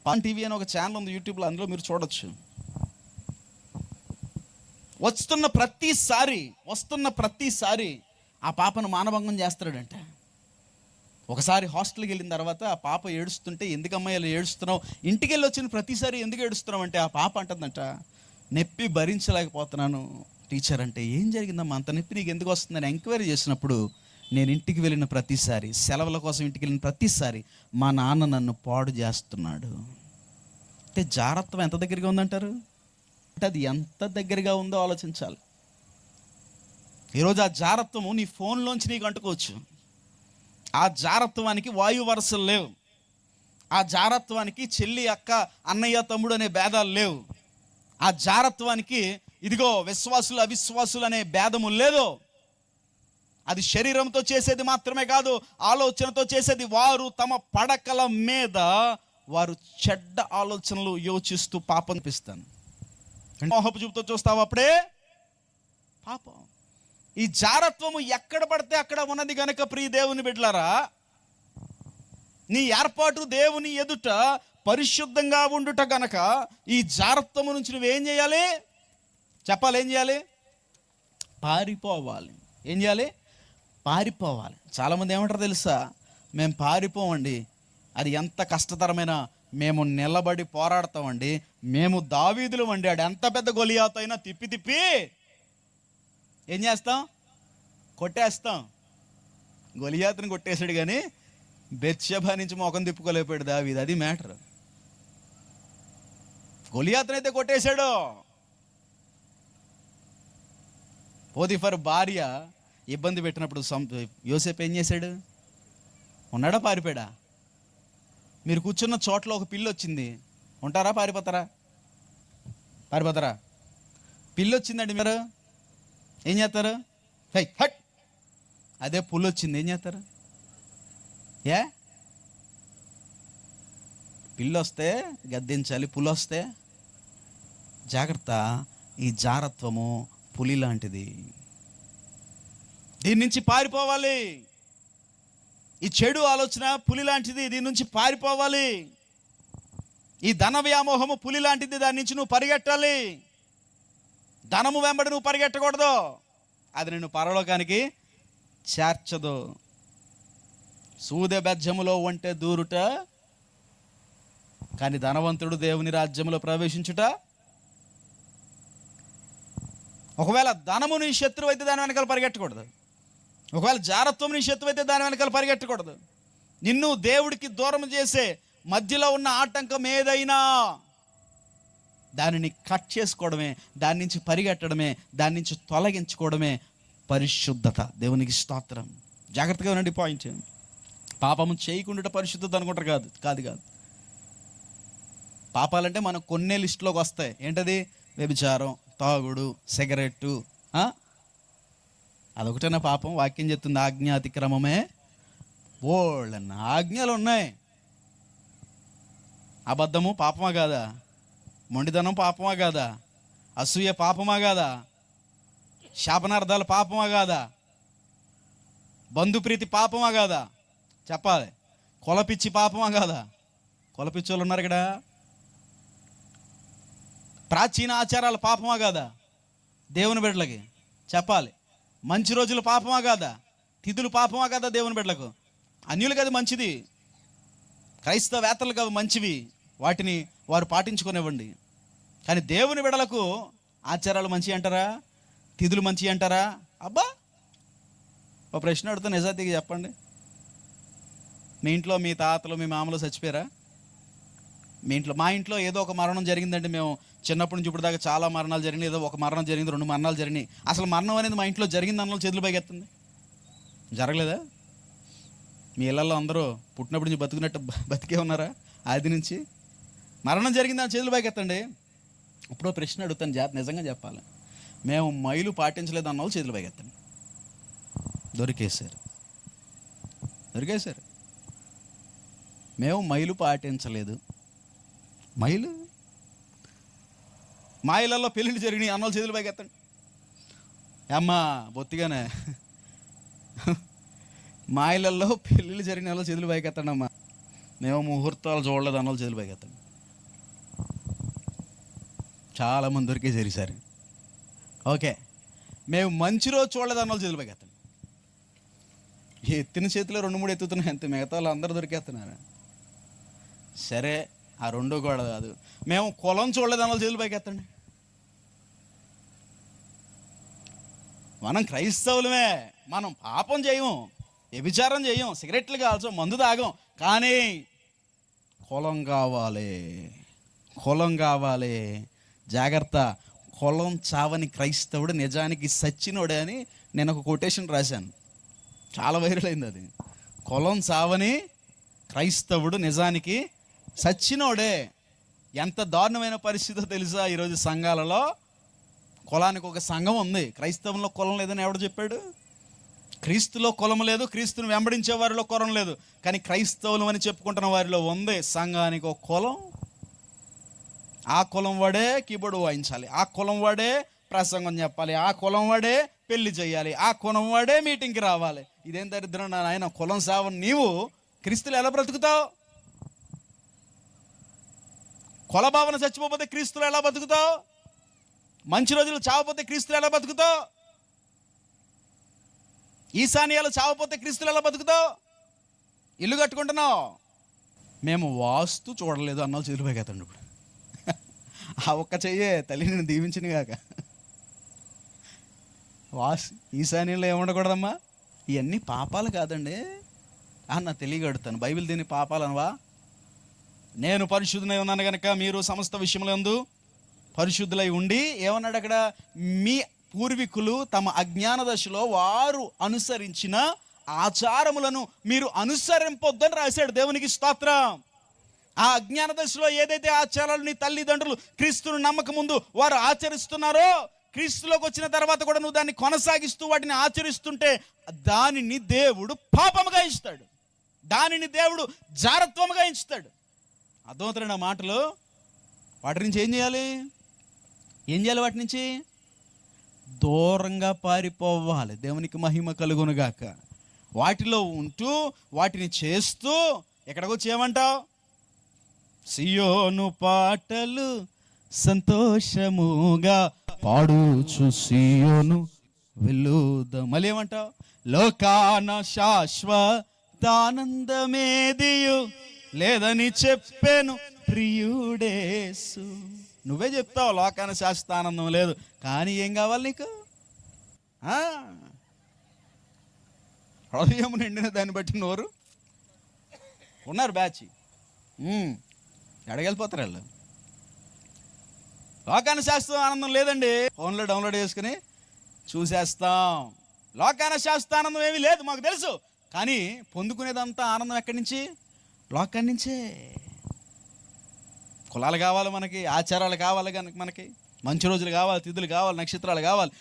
Speaker 1: పాన్ టీవీ అని ఒక ఛానల్ ఉంది యూట్యూబ్లో, అందులో మీరు చూడొచ్చు. వస్తున్న ప్రతిసారి ఆ పాపను మానభంగం చేస్తాడంట. ఒకసారి హాస్టల్కి వెళ్ళిన తర్వాత ఆ పాప ఏడుస్తుంటే, ఎందుకమ్మా ఇలా ఏడుస్తున్నావు? ఇంటికి వెళ్ళి వచ్చిన ప్రతిసారి ఎందుకు ఏడుస్తున్నావు అంటే, ఆ పాప అంటుందంట, నొప్పి భరించలేకపోతున్నాను టీచర్. అంటే ఏం జరిగిందమ్మా, అంత నొప్పి నీకు ఎందుకు వస్తుందని ఎంక్వైరీ చేసినప్పుడు, నేను ఇంటికి వెళ్ళిన ప్రతిసారి, సెలవుల కోసం ఇంటికి వెళ్ళిన ప్రతిసారి మా నాన్న నన్ను పాడు చేస్తున్నాడు. అంటే జారత్వం ఎంత దగ్గరగా ఉందంటారు? అంటే అది ఎంత దగ్గరగా ఉందో ఆలోచించాలి. ఈరోజు ఆ జారత్వము నీ ఫోన్లోంచి నీకు అంటుకోవచ్చు. ఆ జారత్వానికి వాయు వరసలు లేవు. ఆ జారత్వానికి చెల్లి, అక్క, అన్నయ్య, తమ్ముడు అనే భేదాలు లేవు. ఆ జారత్వానికి ఇదిగో విశ్వాసులు, అవిశ్వాసులు అనే భేదము లేదు. అది శరీరంతో చేసేది మాత్రమే కాదు, ఆలోచనతో చేసేది. వారు తమ పడకల మీద వారు చెడ్డ ఆలోచనలు యోచిస్తూ పాపం అనిపిస్తాను. మోహపు చూపుతో చూస్తావు, అప్పుడే పాపం. ఈ జారత్వము ఎక్కడ పడితే అక్కడ ఉన్నది గనక ప్రియ దేవుని బిడ్డలారా, నీ ఏర్పాటు దేవుని ఎదుట పరిశుద్ధంగా ఉండుట గనక ఈ జారత్వము నుంచి నువ్వేం చేయాలి? చెప్పాలి. ఏం చేయాలి? పారిపోవాలి. ఏం చేయాలి? పారిపోవాలి. చాలామంది ఏమంటారు తెలుసా? మేము పారిపోమండి, అది ఎంత కష్టతరమైన, మేము నిలబడి పోరాడతామండి, మేము దావీదులు అండి, ఆడు ఎంత పెద్ద గొలియాతు అయినా తిప్పి ఏం చేస్తాం? కొట్టేస్తాం. గొలియాతుని కొట్టేశాడు కానీ బెత్షెబా నుంచి మొఖం తిప్పుకోలేకపోయాడు దావీదు. అది మ్యాటర్. గొలియాతునైతే కొట్టేశాడు. పోతిఫర్ భార్య ఇబ్బంది పెట్టినప్పుడు యోసేపు ఏం చేశాడు? ఉన్నాడా? పారిపోయాడా? మీరు కూర్చున్న చోట్ల ఒక పిల్లి వచ్చింది, ఉంటారా? పారిపోతారా? పిల్లి వచ్చిందండి, మీరు ఏం చేస్తారు? హై హట్. అదే పుల్లు వచ్చింది, ఏం చేస్తారు? పిల్లి వస్తే గద్దించాలి, పులి వస్తే జాగ్రత్త. ఈ జారత్వము పులి లాంటిది. దీని నుంచి పారిపోవాలి. ఈ చెడు ఆలోచన పులి లాంటిది, దీని నుంచి పారిపోవాలి. ఈ ధన వ్యామోహము పులి లాంటిది, దాని నుంచి నువ్వు పరిగెట్టాలి. ధనము వెంబడి నువ్వు పరిగెట్టకూడదు, అది నిన్ను పరలోకానికి చేర్చదు. సూదె బెజ్జములో వంటే దూరుట, కానీ ధనవంతుడు దేవుని రాజ్యములో ప్రవేశించుట. ఒకవేళ ధనము నీ శత్రువు అయితే దాని వెనకాల పరిగెట్టకూడదు. ఒకవేళ జారత్వం నీ శత్రువు అయితే దాని వెనకాల పరిగెట్టకూడదు. నిన్ను దేవుడికి దూరం చేసే మధ్యలో ఉన్న ఆటంకం ఏదైనా దానిని కట్ చేసుకోవడమే, దాని నుంచి పరిగెట్టడమే, దాని నుంచి తొలగించుకోవడమే పరిశుద్ధత. దేవునికి స్తోత్రం. జాగ్రత్తగా ఉండండి. పాయింట్, పాపము చేయకుండా పరిశుద్ధత అనుకుంటారు. కాదు. పాపాలంటే మనకు కొన్నే లిస్టులోకి వస్తాయి. ఏంటది? వ్యభిచారం, తాగుడు, సిగరెట్టు. అదొకటేనా పాపం? వాక్యం చెప్తుంది ఆజ్ఞాతిక్రమమే బోళ్ళన్న ఆజ్ఞలు ఉన్నాయి. అబద్ధము పాపమా కాదా? మొండిదనం పాపమా కాదా? అసూయ పాపమా కాదా? శాపనార్థాలు పాపమా కాదా? బంధుప్రీతి పాపమా కాదా? చెప్పాలి. కొలపిచ్చి పాపమా కాదా? కొలపిచ్చి వాళ్ళు ఉన్నారు ఇక్కడ. ప్రాచీన ఆచారాలు పాపమా కాదా? దేవుని బిడ్డలకి చెప్పాలి. మంచి రోజులు పాపమా కాదా? తిథులు పాపమా కాదా దేవుని బిడ్డలకు? అన్యులకు అది మంచిది, క్రైస్తవేత్తలకు అవి మంచివి, వాటిని వారు పాటించుకునివ్వండి. కానీ దేవుని బిడ్డలకు ఆచారాలు మంచి అంటారా? తిథులు మంచి అంటారా? అబ్బా, ఒక ప్రశ్న అడుగుతా, నిజాయితీగా చెప్పండి. మీ ఇంట్లో మీ తాతలు మీ మామలు చచ్చిపోయారా? మా ఇంట్లో ఏదో ఒక మరణం జరిగిందండి. మేము చిన్నప్పటి నుంచి ఇప్పుడు దాకా చాలా మరణాలు జరిగినాయి. ఏదో ఒక మరణం జరిగింది, 2 మరణాలు జరిగినాయి. అసలు మరణం అనేది మా ఇంట్లో జరిగింది అన్న చేతులు పైకెత్తండి. జరగలేదా? మీ ఇళ్ళల్లో అందరూ పుట్టినప్పటి నుంచి బతుకున్నట్టు బతికే ఉన్నారా? ఆది నుంచి మరణం జరిగింది అని చేతులు పైకెత్తండి. ఇప్పుడు ప్రశ్న అడుగుతాను, నిజంగా చెప్పాలి. మేము మైలు పాటించలేదు అన్న వాళ్ళు చేతులు పైకెత్తండి. దొరికేశారు. మేము మైలు పాటించలేదు. మైలు మా ఇళ్ళల్లో పెళ్ళిళ్ళు జరిగినాయి అన్న వాళ్ళు చేతులు పైకెత్తండి. అమ్మా బొత్తిగానే మా ఇళ్ళల్లో పెళ్ళిళ్ళు జరిగిన వాళ్ళు చేతులు పైకెత్తండి. అమ్మా మేము ముహూర్తాలు చూడలేదు అన్న వాళ్ళు చేతులు పైకెత్తండి. చాలామంది దొరికే జరిగారు. ఓకే, మేము మంచి రోజు చూడలేదు అన్న వాళ్ళు చేతులు పైకెత్తండి. ఎత్తిన చేతిలో 2-3 ఎత్తుతున్నాయి అంతే, మిగతా వాళ్ళు అందరూ దొరికేస్తున్నారు. సరే, ఆ 2 కూడా కాదు, మేము కులం చూడలేదు అన్న వాళ్ళు చేతులు పైకెత్తండి. మనం క్రైస్తవులమే, మనం పాపం చేయము, వ్యభిచారం చేయం, సిగరెట్లు కాల్చం, మందు తాగం, కానీ కులం కావాలి. జాగ్రత్త. కులం చావని క్రైస్తవుడు నిజానికి సచ్చినోడే అని నేను ఒక కొటేషన్ రాశాను, చాలా వైరల్ అయింది అది. కులం చావని క్రైస్తవుడు నిజానికి సచ్చినోడే. ఎంత దారుణమైన పరిస్థితో తెలుసా? ఈరోజు సంఘాలలో కులానికి ఒక సంఘం ఉంది, క్రైస్తవంలో కులం లేదని ఎవడు చెప్పాడు? క్రీస్తులో కులం లేదు, క్రీస్తుని వెంబడించే వారిలో కులం లేదు, కానీ క్రైస్తవులు అని చెప్పుకుంటున్న వారిలో ఉంది సంఘానికి ఒక కులం. ఆ కులం వాడే కీబోర్డు వాయించాలి, ఆ కులం వాడే ప్రసంగం చెప్పాలి, ఆ కులం వాడే పెళ్లి చేయాలి, ఆ కులం వాడే మీటింగ్కి రావాలి. ఇదేం దరిద్రం నా నాయన! కులం సావని నీవు క్రీస్తులు ఎలా బ్రతుకుతావు? కుల భావన చచ్చిపోతే క్రీస్తులు ఎలా బతుకుతావు? మంచి రోజులు చావపోతే క్రీస్తులు ఎలా బతుకుతావు? ఈశాన్యాలు చావపోతే క్రీస్తులు ఎలా బతుకుతావు? ఇల్లు కట్టుకుంటున్నావు. మేము వాస్తు చూడలేదు అన్న చేతులు పైకెత్తండి. ఇప్పుడు ఆ ఒక్క చెయ్యే తల్లి నేను దీవించిన కాక. ఈశాన్యంలో ఏముండకూడదమ్మా? ఇవన్నీ పాపాలు కాదండి అన్న తెలియగడుతాను. బైబిల్ దీన్ని పాపాలు అనవా? నేను పరిశుద్ధులై ఉన్నాను కనుక మీరు సమస్త విషయంలో యందు పరిశుద్ధులై ఉండి, ఏమన్నాడు అక్కడ? మీ పూర్వీకులు తమ అజ్ఞాన దశలో వారు అనుసరించిన ఆచారములను మీరు అనుసరింపొద్దని రాశాడు. దేవునికి స్తోత్రం. ఆ అజ్ఞాన దశలో ఏదైతే ఆచారాలు నీ తల్లిదండ్రులు క్రీస్తును నమ్మక ముందు వారు ఆచరిస్తున్నారో, క్రీస్తులోకి వచ్చిన తర్వాత కూడా నువ్వు దాన్ని కొనసాగిస్తూ వాటిని ఆచరిస్తుంటే దానిని దేవుడు పాపముగా ఇస్తాడు, దానిని దేవుడు జారత్వముగా ఇస్తాడు. అర్థమవుతాడు నా మాటలు? వాటి నుంచి ఏం చేయాలి? వాటి నుంచి దూరంగా పారిపోవాలి. దేవునికి మహిమ కలుగునుగాక. వాటిలో ఉంటూ వాటిని చేస్తూ ఎక్కడికి వచ్చి ఏమంటావు? సియోను పాటలు సంతోషముగా పాడుచు సియోను వెళ్ళుదాం. మళ్ళీ ఏమంటావు? లోకాన శాశ్వతానందమేదియు లేదని చెప్పాను ప్రియుడేసు. నువ్వే చెప్తావు లోకాన శాశ్వతానందం లేదు, కానీ ఏం కావాలి నీకు? హృదయం నిండిన దాన్ని బట్టి నోరు. ఉన్నారు బ్యాచ్, ఎడగెళ్ళిపోతారు వాళ్ళు. లోకాన శాశ్వత ఆనందం లేదండి, ఫోన్లో డౌన్లోడ్ చేసుకుని చూసేస్తాం. లోకాన శాశ్వత ఆనందం ఏమీ లేదు మాకు తెలుసు, కానీ పొందుకునేదంతా ఆనందం ఎక్కడి నుంచి? లోకాన్ని నుంచే. కులాలు కావాలి మనకి, ఆచారాలు కావాలి కనుక మనకి, మంచి రోజులు కావాలి, తిథులు కావాలి, నక్షత్రాలు కావాలి,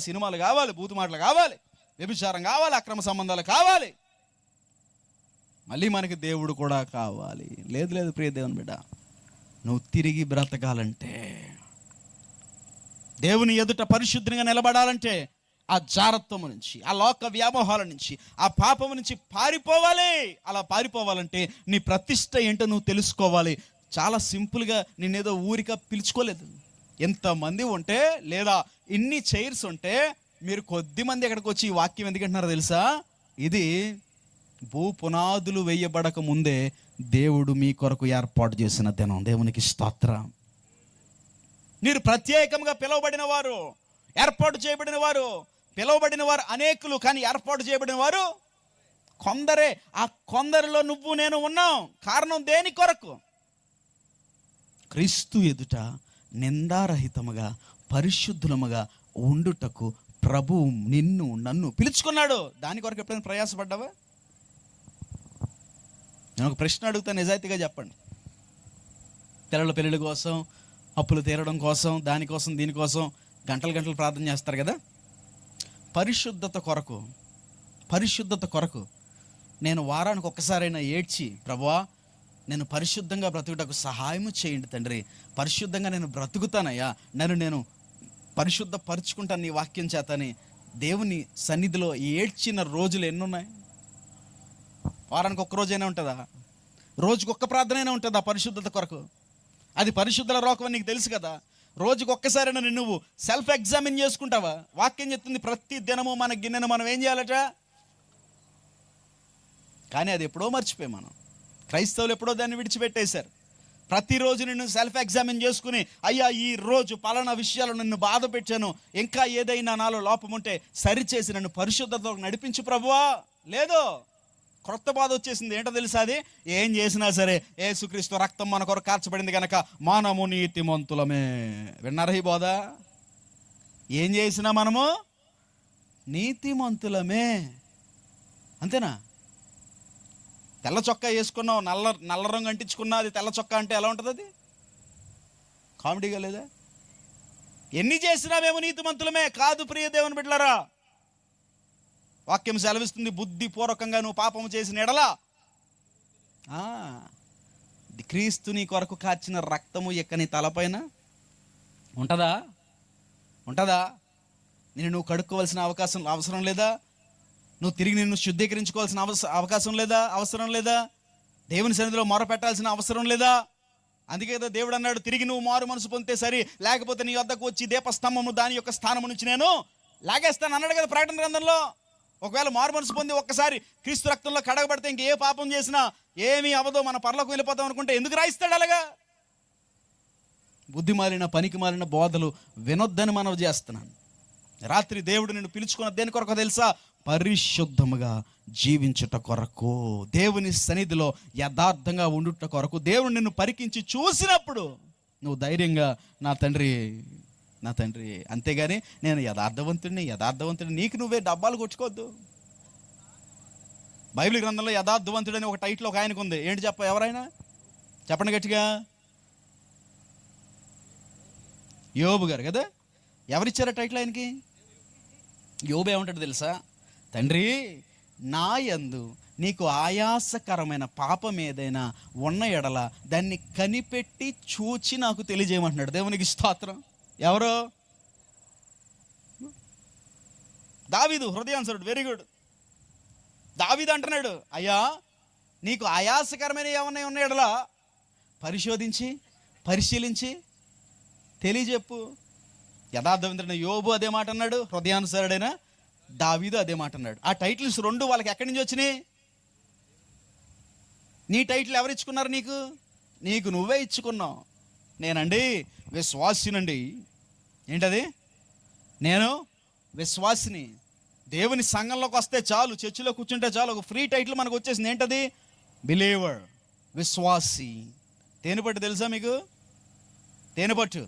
Speaker 1: సినిమాలు కావాలి, బూతు మాటలు కావాలి, వ్యభిచారం కావాలి, అక్రమ సంబంధాలు కావాలి, మళ్ళీ మనకి దేవుడు కూడా కావాలి. లేదు ప్రియ దేవుని బిడ్డ, నువ్వు తిరిగి బ్రతకాలంటే, దేవుని ఎదుట పరిశుద్ధంగా నిలబడాలంటే ఆ జారత్వము నుంచి, ఆ లోక వ్యామోహాల నుంచి, ఆ పాపము నుంచి పారిపోవాలి. అలా పారిపోవాలంటే నీ ప్రతిష్ట ఏంటో నువ్వు తెలుసుకోవాలి. చాలా సింపుల్గా నిన్నేదో ఊరిక పిలుచుకోలేదు, ఎంతమంది ఉంటే లేదా ఇన్ని చైర్స్ ఉంటే మీరు కొద్ది మంది ఎక్కడికి వచ్చి ఈ వాక్యం ఎందుకంటున్నారో తెలుసా? ఇది భూ పునాదులు వేయబడక ముందే దేవుడు మీ కొరకు ఏర్పాటు చేసిన దినం. దేవునికి స్తోత్రం. మీరు ప్రత్యేకంగా పిలువబడిన వారు, ఏర్పాటు చేయబడిన వారు. పిలువబడిన వారు అనేకులు, కానీ ఏర్పాటు చేయబడిన వారు కొందరే. ఆ కొందరిలో నువ్వు నేను ఉన్నాం. కారణం దేని కొరకు? క్రీస్తు ఎదుట నిందారహితముగా పరిశుద్ధులముగా ఉండుటకు ప్రభువు నిన్ను నన్ను పిలుచుకున్నాడు. దాని కొరకు ఎప్పుడైనా ప్రయాసపడ్డావా? నేను ఒక ప్రశ్న అడుగుతాను, నిజాయితీగా చెప్పండి. పిల్లల పెళ్ళిళ్ళ కోసం, అప్పులు తీరడం కోసం, దానికోసం దీనికోసం గంటలు గంటలు ప్రార్థన చేస్తారు కదా. పరిశుద్ధత కొరకు నేను వారానికి ఒక్కసారైనా ఏడ్చి, ప్రభువా నేను పరిశుద్ధంగా బ్రతుకుటకు సహాయం చేయండి తండ్రి, పరిశుద్ధంగా నేను బ్రతుకుతానయ్యా, నేను పరిశుద్ధపరుచుకుంటాను నీ వాక్యం చేతని దేవుని సన్నిధిలో ఏడ్చిన రోజులు ఎన్నున్నాయి? వారానికి ఒక్క రోజైనా ఉంటుందా? రోజుకి ఒక్క ప్రార్థనైనా ఉంటుందా పరిశుద్ధత కొరకు? అది పరిశుద్ధుల రోగం నీకు తెలుసు కదా. రోజుకి ఒక్కసారైనా నువ్వు సెల్ఫ్ ఎగ్జామిన్ చేసుకుంటావా? వాక్యం చెప్తుంది ప్రతి దినము మన గిన్నెను మనం ఏం చేయాలట. కానీ అది ఎప్పుడో మర్చిపోయి మనం క్రైస్తవులు ఎప్పుడో దాన్ని విడిచిపెట్టేశారు. ప్రతిరోజు నిన్ను సెల్ఫ్ ఎగ్జామిన్ చేసుకుని, అయ్యా ఈ రోజు పలానా విషయాలు నిన్ను బాధ పెట్టాను, ఇంకా ఏదైనా నాలో లోపం ఉంటే సరిచేసి నన్ను పరిశుద్ధతతో నడిపించు ప్రభువా. లేదో క్రొత్త బాధ వచ్చేసింది. ఏంటో తెలుసా? అది ఏం చేసినా సరే యేసుక్రీస్తు రక్తం మన కొరకు కార్చబడింది కనుక మనము నీతిమంతులమే. విన్నారా ఈ బోధ? ఏం చేసినా మనము నీతిమంతులమే, అంతేనా? తెల్ల చొక్కా వేసుకున్నావు, నల్ల రంగు అంటించుకున్నా, అది తెల్ల చొక్కా అంటే ఎలా ఉంటుంది? అది కామెడీగా లేదా? ఎన్ని చేసినా మేము నీతిమంతులమే కాదు ప్రియ దేవుని బిడ్డలారా. వాక్యం సెలవిస్తుంది, బుద్ధిపూర్వకంగా నువ్వు పాపము చేసిన ఎడల క్రీస్తు నీ కొరకు కార్చిన రక్తము ఎక్కని తలపైన ఉంటుందా? నేను నువ్వు కడుక్కోవాల్సిన అవసరం లేదా? నువ్వు తిరిగి నిన్ను శుద్ధీకరించుకోవాల్సిన అవసరం లేదా? దేవుని సన్నిధిలో మొర పెట్టాల్సిన అవసరం లేదా? అందుకే కదా దేవుడు అన్నాడు, తిరిగి నువ్వు మారు మనసు పొందితే సరి, లేకపోతే నీ వద్దకు వచ్చి దీపస్తంభము దాని యొక్క స్థానము నుంచి నేను లాగేస్తాను అన్నాడు కదా ప్రకటన గ్రంథంలో. ఒకవేళ మారు మనసు పొంది ఒక్కసారి క్రీస్తు రక్తంలో కడగబడితే ఇంకే పాపం చేసినా ఏమీ అవదో, మన పరలోకం వెళ్ళిపోతాం అనుకుంటే ఎందుకు రాయిస్తాడు అలాగా? బుద్ధి మాలిన పనికి మాలిన బోధలు వినొద్దని మనవి చేస్తున్నాను. రాత్రి దేవుడు నిన్ను పిలుచుకున్న దేని కొరకు తెలుసా? పరిశుద్ధముగా జీవించుట కొరకు, దేవుని సన్నిధిలో యథార్థంగా ఉండుట కొరకు. దేవుడు నిన్ను పరికించి చూసినప్పుడు నువ్వు ధైర్యంగా నా తండ్రి అంతేగాని నేను యథార్థవంతుడిని నీకు నువ్వే డబ్బాలు కొట్టుకోవద్దు. బైబిల్ గ్రంథంలో యథార్థవంతుడు అని ఒక టైటిల్ ఒక ఆయనకు ఉంది. ఏంటి ఎవరైనా చెప్పండి గట్టిగా. యోబు గారు కదా. ఎవరిచ్చారా టైటిల్ ఆయనకి? యోబు ఏమంటాడు తెలుసా? తండ్రి నా యందు నీకు ఆయాసకరమైన పాపం ఏదైనా ఉన్న ఎడల దాన్ని కనిపెట్టి చూచి నాకు తెలియజేయమంటున్నాడు. దేవునికి స్తోత్రం. ఎవరు? దావీదు, హృదయానుసరుడు. Very good. దావీదు అంటున్నాడు, అయ్యా నీకు ఆయాసకరమైన ఏమన్నా ఉన్న ఎడల పరిశీలించి తెలియజెప్పు. యథార్థవంతుడైన యోబు అదే మాట అన్నాడు, హృదయానుసరుడైన దావీదు అదే మాట అన్నాడు. ఆ టైటిల్స్ రెండు వాళ్ళకి ఎక్కడి నుంచి వచ్చినాయి? నీ టైటిల్ ఎవరు ఇచ్చుకున్నారు? నీకు నువ్వే ఇచ్చుకున్నావు. నేనండి విశ్వాసినండి. ఏంటది? నేను విశ్వాసిని. దేవుని సంఘంలోకి వస్తే చాలు, చర్చిలో కూర్చుంటే చాలు, ఒక ఫ్రీ టైటిల్ మనకు వచ్చేసింది. ఏంటది? బిలీవర్, విశ్వాసి. తేనెపట్టు తెలుసా మీకు? తేనెపట్టు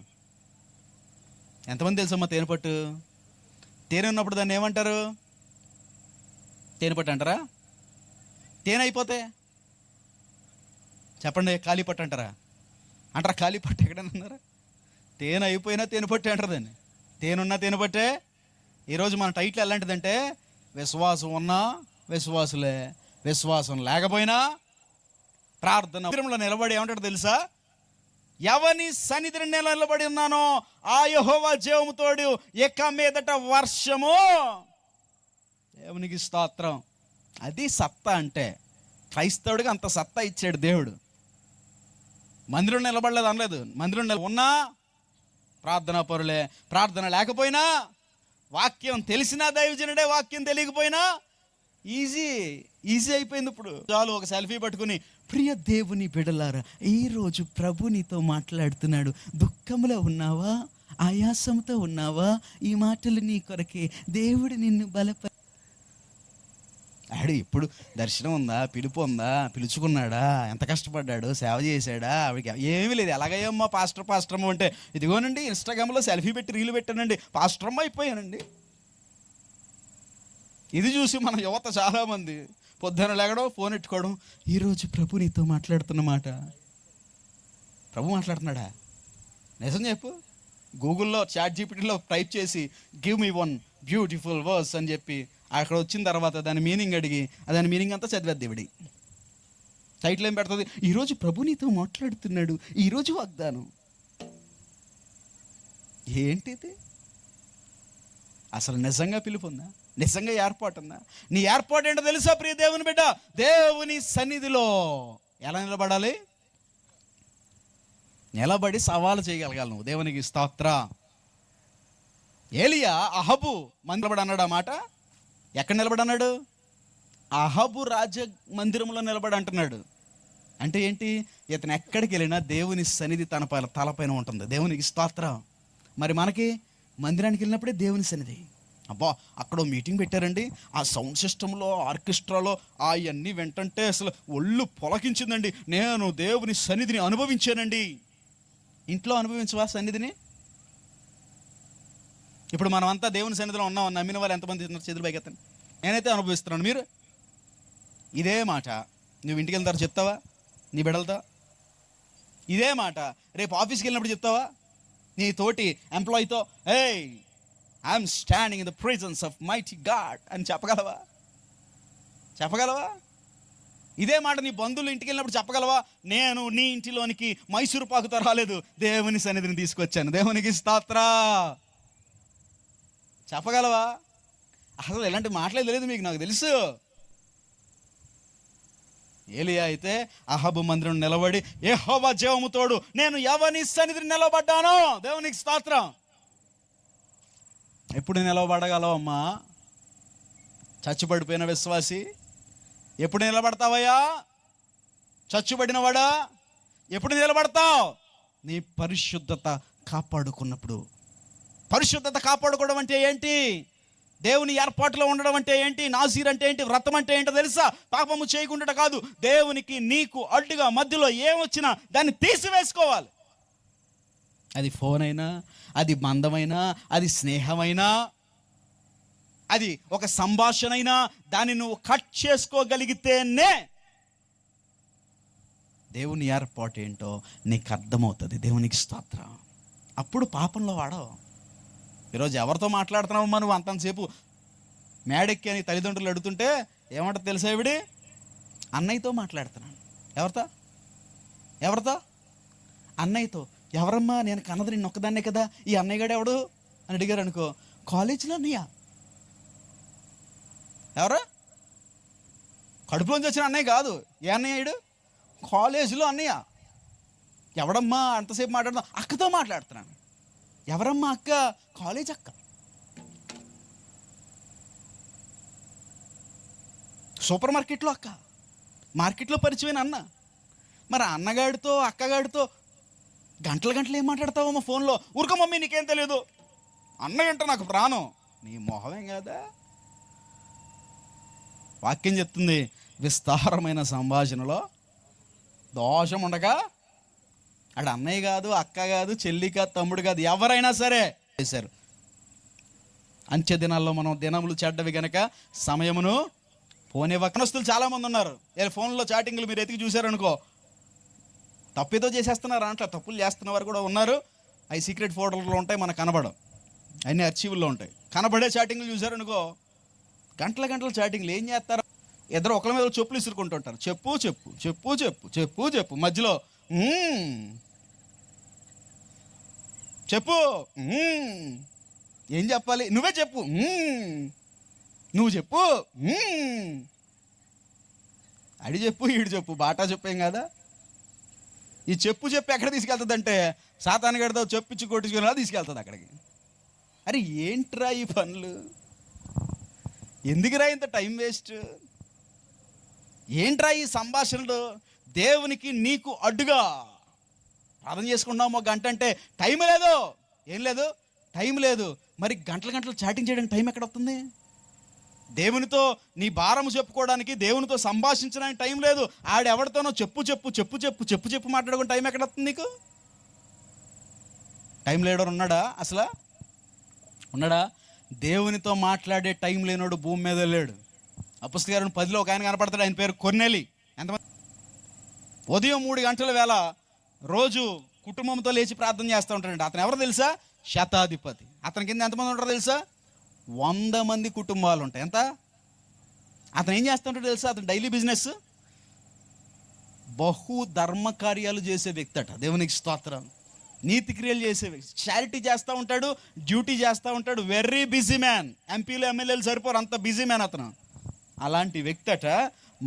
Speaker 1: ఎంతమంది తెలుసమ్మా? తేనెపట్టు. తేనె ఉన్నప్పుడు దాన్ని ఏమంటారు? తేనెపట్టు అంటారా? తేనె అయిపోతే చెప్పండి, కాళీపట్టు అంటారా? కాళీపట్టు ఎక్కడైనా అన్నారా? తేనె అయిపోయినా తేనెపట్టు అంటారు దాన్ని. తేనున్నా తేనెపట్టే. ఈరోజు మన టైటిల్ ఎలాంటిదంటే, విశ్వాసం ఉన్నా విశ్వాసులే, విశ్వాసం లేకపోయినా ప్రార్థన నిలబడి ఏమంటాడు తెలుసా? ఎవని సన్నిధిని నిలబడి ఉన్నానో ఆ యెహోవా జీవము తోడు, ఇక మీదట వర్షము. దేవునికి స్తోత్రం. అది సత్తా అంటే. క్రైస్తవుడికి అంత సత్తా ఇచ్చాడు దేవుడు. మందిరం నిలబడలేదు అనలేదు. మందిరం ఉన్నా ప్రార్థనా పరులే. ప్రార్థన లేకపోయినా, వాక్యం తెలిసినా దైవజనుడే, వాక్యం తెలియకపోయినా ఈజీ అయిపోయింది. ఇప్పుడు చాలు ఒక సెల్ఫీ పట్టుకుని, ప్రియ దేవుని బిడ్డలారా, ఈరోజు ప్రభు నీతో మాట్లాడుతున్నాడు. దుఃఖంలో ఉన్నావా, ఆయాసంతో ఉన్నావా, ఈ మాటలు నీ కొరకే, దేవుడు నిన్ను ఆడు ఇప్పుడు దర్శనం ఉందా, పిలుపు ఉందా, పిలుచుకున్నాడా, ఎంత కష్టపడ్డాడు, సేవ చేశాడా, ఆవిడకి ఏమీ లేదు. ఎలాగయ్యమ్మా పాస్టర్ అంటే, ఇదిగోనండి ఇన్స్టాగ్రామ్లో సెల్ఫీ పెట్టి రీలు పెట్టానండి, పాస్టర్ అయిపోయానండి. ఇది చూసి మన యువత చాలామంది పొద్దున లేగడం, ఫోన్ ఎట్టుకోవడం. ఈరోజు ప్రభు నీతో మాట్లాడుతున్న మాట, ప్రభు మాట్లాడుతున్నాడా? నిజం చెప్పు. గూగుల్లో ChatGPTలో టైప్ చేసి give me one beautiful verse అని చెప్పి, అక్కడ వచ్చిన తర్వాత దాని మీనింగ్ అడిగి, దాని మీనింగ్ అంతా చదివేద్ది ఇవిడి. టైటిల్ ఏం పెడుతుంది? ఈరోజు ప్రభు నీతో మాట్లాడుతున్నాడు, ఈరోజు వాగ్దానం. ఏంటిది? అసలు నిజంగా పిలుపు ఉందా? నిజంగా ఏర్పాటు ఉందా? నీ ఏర్పాటు ఏంటో తెలుసా ప్రియ దేవుని బిడ్డ? దేవుని సన్నిధిలో ఎలా నిలబడాలి? నిలబడి సవాలు చేయగలగాలి నువ్వు. దేవునికి స్తోత్ర. ఏలియా అహబు నిలబడి అన్నాడు ఆ మాట. ఎక్కడ నిలబడి అన్నాడు? అహబు రాజ మందిరంలో నిలబడి అంటున్నాడు. అంటే ఏంటి? ఇతను ఎక్కడికి వెళ్ళినా దేవుని సన్నిధి తలపైన ఉంటుంది. దేవునికి స్తోత్రం. మరి మనకి మందిరానికి వెళ్ళినప్పుడే దేవుని సన్నిధి. అబ్బా, అక్కడ మీటింగ్ పెట్టారండి, ఆ సౌండ్ సిస్టంలో, ఆర్కెస్ట్రాలో అవన్నీ వెంటంటే అసలు ఒళ్ళు పొలకించిందండి. నేను దేవుని సన్నిధిని అనుభవించానండి. ఇంట్లో అనుభవించవా సన్నిధిని? ఇప్పుడు మనం అంతా దేవుని సన్నిధిలో ఉన్నాం. నమ్మిన వాళ్ళు ఎంతమంది చేతులు పైకెత్తండి. నేనైతే అనుభవిస్తున్నాను. మీరు ఇదే మాట నువ్వు ఇంటికి వెళ్తారు చెప్తావా నీ బిడ్డలతో? ఇదే మాట రేపు ఆఫీస్కి వెళ్ళినప్పుడు చెప్తావా నీ తోటి ఎంప్లాయీతో? ఏయ్, I'm standing in the presence of mighty God అని చెప్పగలవా? ఇదే మాట నీ బంధువులు ఇంటికి వెళ్ళినప్పుడు చెప్పగలవా? నేను నీ ఇంటిలోనికి మైసూరు పాకుతో రాలేదు, దేవుని సన్నిధిని తీసుకొచ్చాను. దేవునికి స్తోత్ర. చెప్పగలవా? అసలు ఎలాంటి మాటలే తెలియదు మీకు, నాకు తెలుసు. ఏలియా అయితే అహబు మందిరం నిలబడి, యెహోవా జీవము తోడు, నేను ఎవని సన్నిధిని నిలబడ్డాను. దేవునికి స్తోత్రం. ఎప్పుడు నిలబడగలవమ్మా చచ్చుబడిపోయిన విశ్వాసి? ఎప్పుడు నిలబడతావయ్యా చచ్చుబడినవాడా? ఎప్పుడు నిలబడతావు? నీ పరిశుద్ధత కాపాడుకున్నప్పుడు. పరిశుద్ధత కాపాడుకోవడం అంటే ఏంటి? దేవుని ఏర్పాటులో ఉండడం అంటే ఏంటి? నాజీర్ అంటే ఏంటి? వ్రతం అంటే ఏంటో తెలుసా? పాపము చేయకుండా కాదు, దేవునికి నీకు అడ్డుగా మధ్యలో ఏమొచ్చినా దాన్ని తీసివేసుకోవాలి. అది ఫోన్ అయినా, అది బంధమైనా, అది స్నేహమైనా, అది ఒక సంభాషణ అయినా, దాన్ని నువ్వు కట్ చేసుకోగలిగితేనే దేవుని ఏర్పాటు ఏంటో నీకు అర్థమవుతుంది. దేవునికి స్తోత్రం. అప్పుడు పాపంలో వాడవు. ఈరోజు ఎవరితో మాట్లాడుతున్నావమ్మా నువ్వు అంతసేపు? మేడెక్కి అని తల్లిదండ్రులు అడుగుతుంటే ఏమంటారు తెలుసా? ఇవిడి అన్నయ్యతో మాట్లాడుతున్నాను. ఎవరితో? అన్నయ్యతో. ఎవరమ్మా? నేను కన్నది నిన్ను ఒక్కదాన్నే కదా, ఈ అన్నయ్య గడు ఎవడు అని అడిగారు అనుకో, కాలేజీలో అన్నయ్య. ఎవరు? కడుపులోంచి వచ్చిన అన్నయ్య కాదు. ఏ అన్నయ్యుడు? కాలేజీలో అన్నయ్య. ఎవడమ్మా అంతసేపు మాట్లాడుతున్నా? అక్కతో మాట్లాడుతున్నాను. ఎవరమ్మా అక్క? కాలేజ్ అక్క. సూపర్ మార్కెట్లో అక్క, మార్కెట్లో పరిచయమైన అన్న. మరి అన్నగాడితో అక్కగాడితో గంటలు ఏం మాట్లాడతావమ్మా ఫోన్లో? ఊరుకో మమ్మీ, నీకేం తెలియదు. అన్నయ్య అంటే నాకు ప్రాణం. నీ మొహమేం కాదా? వాక్యం చెప్తుంది, విస్తారమైన సంభాషణలో దోషం ఉండగా. ఆడు అన్నయ్య కాదు, అక్క కాదు, చెల్లి కాదు, తమ్ముడు కాదు, ఎవరైనా సరే చేశారు. అంచె దినాల్లో మనం దినములు చెడ్డవి గనక సమయమును పోనే వక్నస్తులు చాలామంది ఉన్నారు. ఫోన్లో చాటింగ్లు మీరు ఎతికి చూశారనుకో, తప్పేదో చేసేస్తున్నారు అంట. తప్పులు చేస్తున్న వారు కూడా ఉన్నారు. అవి సీక్రెట్ ఫోటోల్లో ఉంటాయి, మనకు కనబడవు. అన్నీ అర్చీవుల్లో ఉంటాయి. కనబడే చాటింగ్లు చూశారనుకో, గంటల చాటింగ్లు. ఏం చేస్తారు? ఇద్దరు ఒకరి మీద చెప్పులు ఇసురుకుంటుంటారు. చెప్పు చెప్పు చెప్పు చెప్పు చెప్పు చెప్పు మధ్యలో చెప్పు. ఏం చెప్పాలి? నువ్వే చెప్పు. నువ్వు చెప్పు. అడి చెప్పు, ఈడు చెప్పు, బాటా చెప్పేం కదా. ఈ చెప్పు ఎక్కడ తీసుకెళ్తుందంటే సాతాను గడితో చెప్పించి కొట్టించుకుని తీసుకెళ్తుంది అక్కడికి. అరే ఏంట్రా ఈ పనులు, ఎందుకురా ఇంత టైం వేస్ట్, ఏంట్రా ఈ సంభాషణలు? దేవునికి నీకు అడ్డుగా ప్రార్థన చేసుకుంటున్నాము, ఒక గంట అంటే టైం లేదు, ఏం లేదు, టైం లేదు. మరి గంటల గంటలు చాటింగ్ చేయడానికి టైం ఎక్కడ వస్తుంది? దేవునితో నీ భారము చెప్పుకోవడానికి, దేవునితో సంభాషించడానికి టైం లేదు. ఆడెవరితోనో చెప్పు చెప్పు చెప్పు చెప్పు చెప్పు చెప్పు మాట్లాడుకుని టైం ఎక్కడ వస్తుంది నీకు? టైం లేడో ఉన్నాడా? అసలు ఉన్నాడా? దేవునితో మాట్లాడే టైం లేనోడు భూమి మీద లేడు. అపొస్తలుల కార్యం 10లో ఒక ఆయన కనపడతాడు, ఆయన పేరు కొర్నేలి. ఎంతమంది? ఉదయం 3 గంటల వేళ రోజు కుటుంబంతో లేచి ప్రార్థన చేస్తూ ఉంటాడండి. అతను ఎవరో తెలుసా? శతాధిపతి. అతని కింద ఎంతమంది ఉంటారో తెలుసా? 100 మంది కుటుంబాలు ఉంటాయి. ఎంత? అతను ఏం చేస్తుంటాడో తెలుసా? అతను డైలీ బిజినెస్ బహు ధర్మ కార్యాలు చేసే వ్యక్తి అట. దేవునికి స్తోత్రం. నీతి క్రియలు చేసే వ్యక్తి, చారిటీ చేస్తూ ఉంటాడు, డ్యూటీ చేస్తూ ఉంటాడు. Very busy man. ఎంపీలు ఎమ్మెల్యేలు సరిపోరు, అంత బిజీ మ్యాన్ అతను. అలాంటి వ్యక్తి అట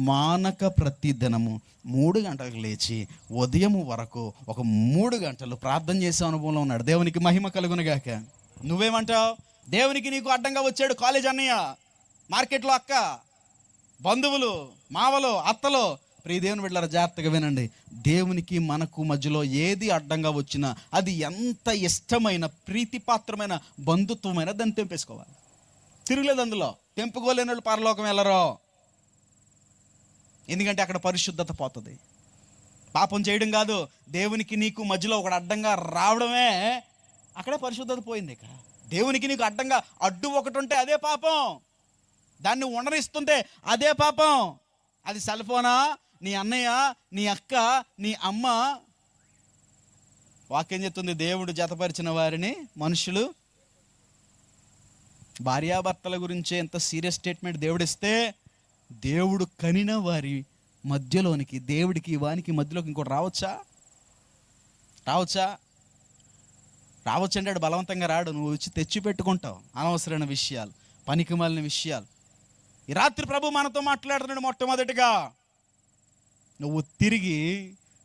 Speaker 1: మానక ప్రతి దినము 3 గంటలకు లేచి ఉదయం వరకు ఒక 3 గంటలు ప్రార్థన చేసే అనుభవంలో ఉన్నాడు. దేవునికి మహిమ కలుగునుగాక. నువ్వేమంటావు? దేవునికి నీకు అడ్డంగా వచ్చాడు కాలేజ్ అన్నయ్య, మార్కెట్లో అక్క, బంధువులు, మావలు, అత్తలు. ప్రియ దేవుని బిడ్డలారా, జాగ్రత్తగా వినండి. దేవునికి మనకు మధ్యలో ఏది అడ్డంగా వచ్చినా అది ఎంత ఇష్టమైన ప్రీతిపాత్రమైన బంధుత్వమైన దాన్ని తెంపేసుకోవాలి. తిరగలేదు అందులో. తెంపుకోలేని వాళ్ళు పరలోకం వెళ్ళరు. ఎందుకంటే అక్కడ పరిశుద్ధత పోతుంది. పాపం చేయడం కాదు, దేవునికి నీకు మధ్యలో ఒకటి అడ్డంగా రావడమే అక్కడే పరిశుద్ధత పోయింది. ఇక దేవునికి నీకు అడ్డంగా అడ్డు ఒకటి ఉంటే అదే పాపం, దాన్ని ఉండరిస్తుంటే అదే పాపం. అది సెల్ ఫోనా, నీ అన్నయ్య, నీ అక్క, నీ అమ్మ. వాక్యం చెప్తుంది, దేవుడు జతపరిచిన వారిని మనుషులు. భార్యాభర్తల గురించే ఎంత సీరియస్ స్టేట్మెంట్ దేవుడు ఇస్తే, దేవుడు కనిన వారి మధ్యలోనికి, దేవుడికి వానికి మధ్యలోకి ఇంకోటి రావచ్చా? రావచ్చు అంటే బలవంతంగా రాడు. నువ్వు వచ్చి తెచ్చి పెట్టుకుంటావు అనవసరమైన విషయాలు, పనికి మాలిన విషయాలు. ఈ రాత్రి ప్రభు మనతో మాట్లాడుతున్నాడు. మొట్టమొదటిగా నువ్వు తిరిగి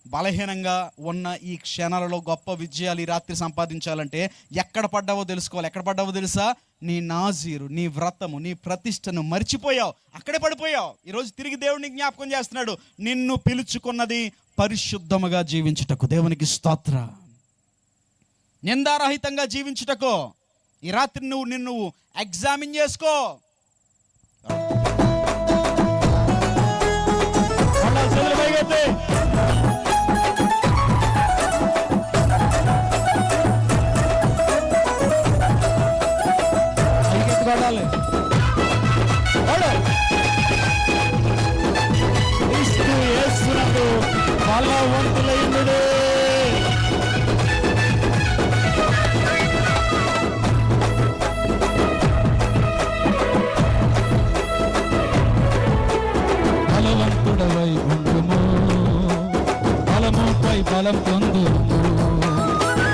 Speaker 1: బలహీనంగా ఉన్న ఈ క్షణాలలో గొప్ప విజయాలు ఈ రాత్రి సంపాదించాలంటే ఎక్కడ పడ్డావో తెలుసుకోవాలి. ఎక్కడ పడ్డావో తెలుసా? నీ నాజీరు, నీ వ్రతము, నీ ప్రతిష్టను మర్చిపోయావు, అక్కడే పడిపోయావు. ఈరోజు తిరిగి దేవుడిని జ్ఞాపకం చేస్తున్నాడు. నిన్ను పిలుచుకున్నది పరిశుద్ధముగా జీవించుటకు. దేవునికి స్తోత్ర. నిందారహితంగా జీవించుటకు. ఈ రాత్రి నిన్ను ఎగ్జామిన్ చేసుకో. బలవంతులైనడే బలవంతుడవై ఉండుము, బలముపై బలం పొందుము.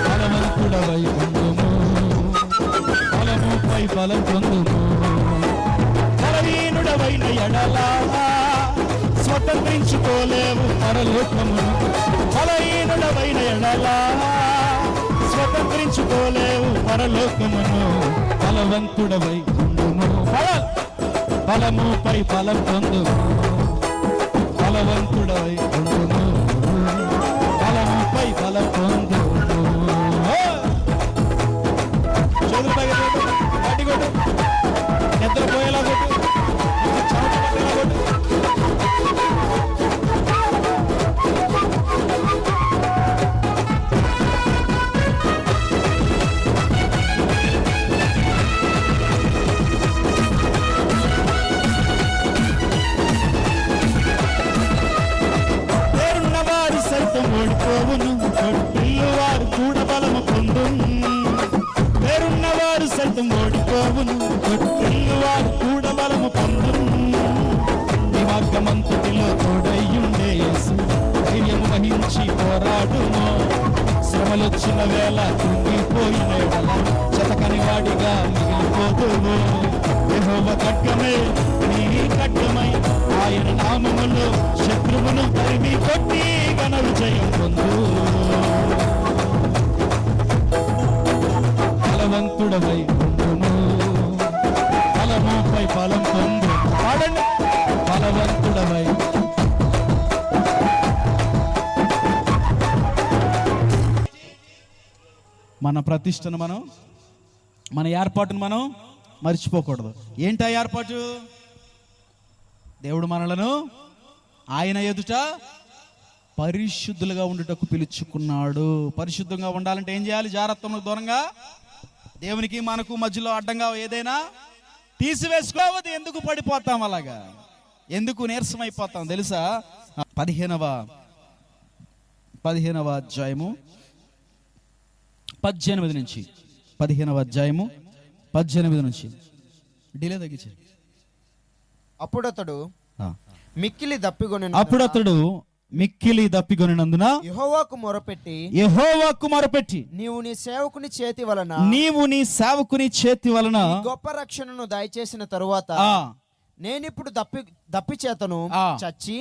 Speaker 1: బలవంతుడవై ఉండుము, బలముపై బలం పొందుము. బలహీనుడవైన ఎడలా స్వతంత్రించుకోలేవు పరలోకమును. బలహీనుడవైన ఎడలా స్వతంత్రించుకోలేవు పరలోకమును. బలవంతుడవై ఉండుము, బలముపై బలం పొందుము. బలవంతుడవై ఉండుము, బలముపై బలం పొందుము. చదువు బయట కొట్టు, నిద్రపోయేలా కొట్టు, కొట్టు. ఓడిపోవును, కొట్టిల్లువారు కూడా బలము పొందును. పేరున్నవారు సైతం ఓడిపోవును, కొట్టిల్లువారు కూడా బలము పొందును. నీ మార్గమంతటిలో తోడయ్యుండే యేసు ధైర్యము వహించి పోరాడును. శ్రమలొచ్చిన వేళ కృంగిపోయిన ఎడల చెతకని వాడిగా మిగిలిపోదును. యెహోవా ఖడ్గమే నీ ఖడ్గమై ఆయన నామములో శత్రువును తరిమి కొట్టి ఘన విజయం పొందు. మన ప్రతిష్టను మనం, మన ఏర్పాటును మనం మర్చిపోకూడదు. ఏంటి ఆ ఏర్పాటు? దేవుడు మనలను ఆయన ఎదుట పరిశుద్ధులుగా ఉండుటకు పిలుచుకున్నాడు. పరిశుద్ధంగా ఉండాలంటే ఏం చేయాలి? జాగ్రత్తలకు దూరంగా, దేవునికి మనకు మధ్యలో అడ్డంగా ఏదైనా తీసివేసుకోవద్దు. ఎందుకు పడిపోతాం అలాగా? ఎందుకు నీరసం అయిపోతాం తెలుసా? 15వ అధ్యాయము 18 నుంచి, 15వ అధ్యాయము 18 నుంచి డిలే తగ్గించారు.
Speaker 2: అప్పుడు అతడు మిక్కిలి దప్పికొనినందున యెహోవాకు మొరపెట్టి నీవు నీ సేవకుని చేతి వలన గొప్ప రక్షణను దయచేసిన తరువాత నేనిప్పుడు దప్పి చేతను చచ్చి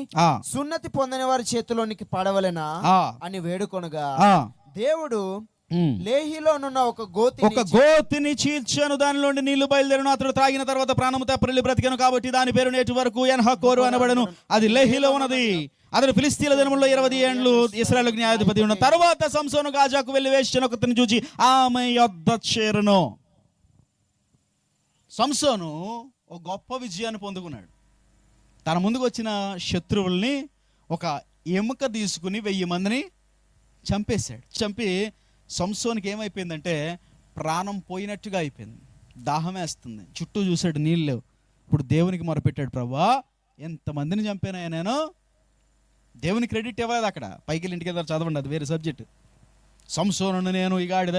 Speaker 2: సున్నతి పొందని వారి చేతిలోనికి పడవలెనా అని వేడుకొనగా దేవుడు లేహిలోనున్న ఒక గోతిని చీల్చాను, దానిలోని నీళ్లు బయలుదేరను. అతడు త్రాగిన తర్వాత ప్రాణము తప్పరిల్లి బ్రతికాను, కాబట్టి దాని పేరు నేటి వరకు ఎన్హకోరు అనబడను. అది లేహిలో ఉన్నది. అతడు ఫిలిస్తీన్ల దినములో 20 ఏండ్లు ఇశ్రాయేలుకు న్యాయాధిపతి ఉన్న తర్వాత సంసోను గాజాకు వెళ్లి వేశ్యను ఒకతిని చూచి ఆమె యొద్ద చేరును. సంసోను ఒక గొప్ప విజయాన్ని పొందుకున్నాడు. తన ముందుకు వచ్చిన శత్రువుల్ని ఒక ఎముక తీసుకుని 1000 మందిని చంపేశాడు. చంపి సంసోనికి ఏమైపోయిందంటే ప్రాణం పోయినట్టుగా అయిపోయింది. దాహం వేస్తుంది, చుట్టూ చూశాడు, నీళ్ళు లేవు. ఇప్పుడు దేవునికి మొరపెట్టాడు, ప్రభువా ఎంతమందిని చంపానయ్యా నేను. దేవుని క్రెడిట్ ఇవ్వలేదు అక్కడ. పైకి ఇంటికి వెళ్తారు, చదవండి, అది వేరే సబ్జెక్ట్. సంసోను నేను ఈ గాడిద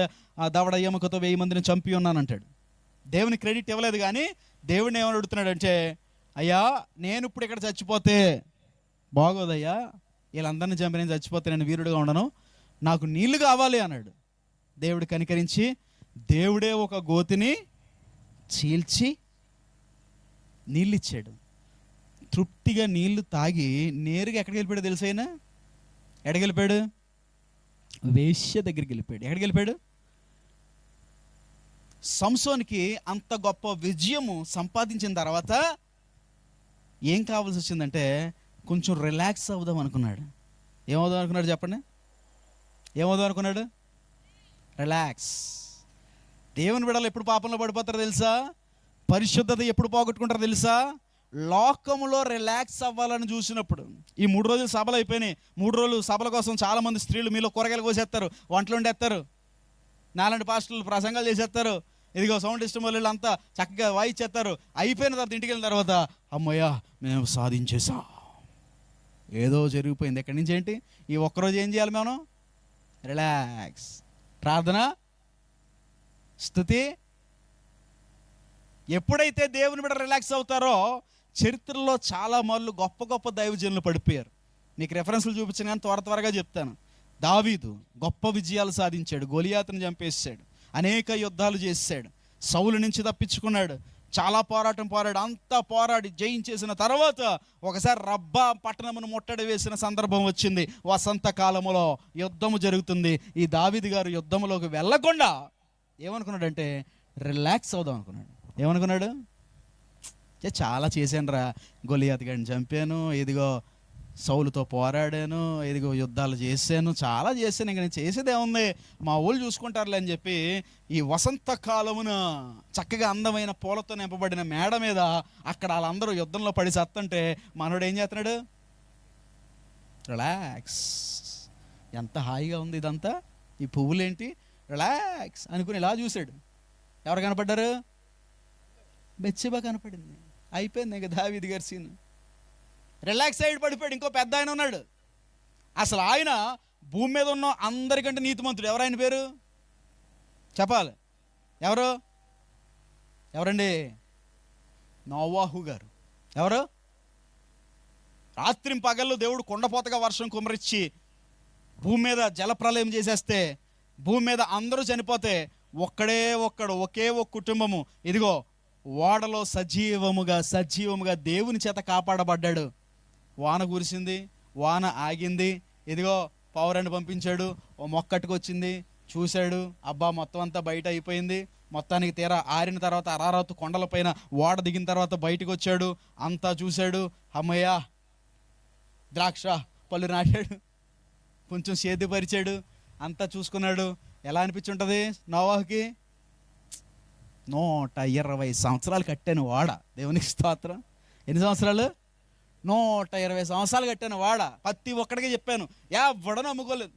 Speaker 2: దవడ ఎముకతో 1000 మందిని చంపి ఉన్నాను అంటాడు. దేవుని క్రెడిట్ ఇవ్వలేదు. కానీ దేవుడిని ఏమని అడుగుతున్నాడు అంటే, అయ్యా నేను ఇప్పుడు ఇక్కడ చచ్చిపోతే బాగోదయ్యా, వీళ్ళందరినీ చంపి నేను చచ్చిపోతే నేను వీరుడుగా ఉండను, నాకు నీళ్లు కావాలి అన్నాడు. దేవుడు కనికరించి దేవుడే ఒక గోతిని చీల్చి నీళ్ళు ఇచ్చాడు. తృప్తిగా నీళ్లు తాగి నేరుగా ఎక్కడికి వెళ్ళిపోయాడు తెలుసు? అయినా ఎక్కడికి వెళ్ళిపోయాడు? వేశ్య దగ్గరికి వెళ్ళిపోయాడు. ఎక్కడికి వెళ్ళిపోయాడు? సంసోనికి అంత గొప్ప విజయము సంపాదించిన తర్వాత ఏం కావాల్సి వచ్చిందంటే కొంచెం రిలాక్స్ అవుదాం అనుకున్నాడు. ఏమవుదాం అనుకున్నాడు చెప్పండి? ఏమవుదాం అనుకున్నాడు? రిలాక్స్. దేవుని బిడ్డలు ఎప్పుడు పాపంలో పడిపోతారో తెలుసా? పరిశుద్ధత ఎప్పుడు పోగొట్టుకుంటారో తెలుసా? లోకములో రిలాక్స్ అవ్వాలని చూసినప్పుడు. ఈ 3 రోజులు సభలు అయిపోయినాయి. 3 రోజులు సభల కోసం చాలామంది స్త్రీలు మీలో కూరగాయలు కోసేస్తారు, వంటలు వండేస్తారు, నాలాంటి పాస్టర్లు ప్రసంగాలు చేసేస్తారు, ఇదిగో సౌండ్ సిస్టమ్ వాళ్ళు అంతా చక్కగా వాయిచ్చేస్తారు. అయిపోయిన తర్వాత ఇంటికి వెళ్ళిన తర్వాత అమ్మయ్యా మేము సాధించేసాం, ఏదో జరిగిపోయింది. ఎక్కడి నుంచి ఏంటి? ఈ ఒక్కరోజు ఏం చేయాలి మనం? రిలాక్స్. ప్రార్థన, స్తుతి. ఎప్పుడైతే దేవుని బిడ్డ రిలాక్స్ అవుతారో చరిత్రలో చాలా మార్లు గొప్ప గొప్ప దైవజనులు పడిపోయారు. మీకు రెఫరెన్స్లు చూపించాను కానీ త్వరగా చెప్తాను. దావీదు గొప్ప విజయాలు సాధించాడు, గొలియాతును చంపేసాడు, అనేక యుద్ధాలు చేశాడు, సౌలు నుంచి తప్పించుకున్నాడు, చాలా పోరాడు. అంతా పోరాడి జయించేసిన తర్వాత ఒకసారి రబ్బా పట్టణమును ముట్టడి వేసిన సందర్భం వచ్చింది. వసంతకాలములో యుద్ధము జరుగుతుంది. ఈ దావీదు గారు యుద్ధంలోకి వెళ్ళకుండా ఏమనుకున్నాడంటే రిలాక్స్ అవుదాం అనుకున్నాడు. ఏమనుకున్నాడు? చాలా చేశాను రా, గొలియాతు గారిని చంపాను, ఇదిగో సౌలుతో పోరాడాను, ఇదిగో యుద్ధాలు చేశాను, చాలా చేశాను, ఇంక నేను చేసేది ఏముంది, మా ఊళ్ళు చూసుకుంటారులే అని చెప్పి ఈ వసంతకాలమున చక్కగా అందమైన పూలతో నింపబడిన మేడ మీద అక్కడ వాళ్ళందరూ యుద్ధంలో పడి సత్తంటే మనోడు ఏం చేస్తున్నాడు? రిలాక్స్. ఎంత హాయిగా ఉంది ఇదంతా, ఈ పువ్వులేంటి, రిలాక్స్ అనుకుని ఇలా చూశాడు. ఎవరు కనపడ్డారు? బెత్షెబా కనపడింది. అయిపోయింది ఇంకా దావీదు గారి సీన్. రిలాక్స్ అయ్యి పడిపోయాడు. ఇంకో పెద్ద ఆయన ఉన్నాడు. అసలు ఆయన భూమి మీద ఉన్న అందరికంటే నీతిమంతుడు. ఎవరైన పేరు చెప్పాలి? ఎవరండి? నోవాహు గారు. ఎవరు? రాత్రి పగళ్ళు దేవుడు కొండపోతగా వర్షం కుమరిచ్చి భూమి మీద జలప్రలయం చేసేస్తే, భూమి మీద అందరూ చనిపోతే ఒకే ఒక కుటుంబము ఇదిగో ఓడలో సజీవముగా దేవుని చేత కాపాడబడ్డాడు. వాన కురిసింది, వాన ఆగింది, ఇదిగో పౌరాన్ని పంపించాడు, ఓ మొక్కటికి వచ్చింది, చూశాడు, అబ్బా మొత్తం అంతా బయట అయిపోయింది. మొత్తానికి తీరా ఆరిన తర్వాత అరారాతు కొండలపైన ఓడ దిగిన తర్వాత బయటకు వచ్చాడు, అంతా చూశాడు. అమ్మయ్య, ద్రాక్ష పళ్ళు నాటాడు, కొంచెం సేద్యపరిచాడు, అంతా చూసుకున్నాడు.
Speaker 1: ఎలా అనిపించుంటుంది నోవాహుకి? 120 సంవత్సరాలు కట్టాను వాడ, దేవునికి స్తోత్రం. ఎన్ని సంవత్సరాలు? 120 సంవత్సరాలు కట్టాను వాడ. ప్రతి ఒక్కడికి చెప్పాను, ఎవడను అమ్ముకోలేదు.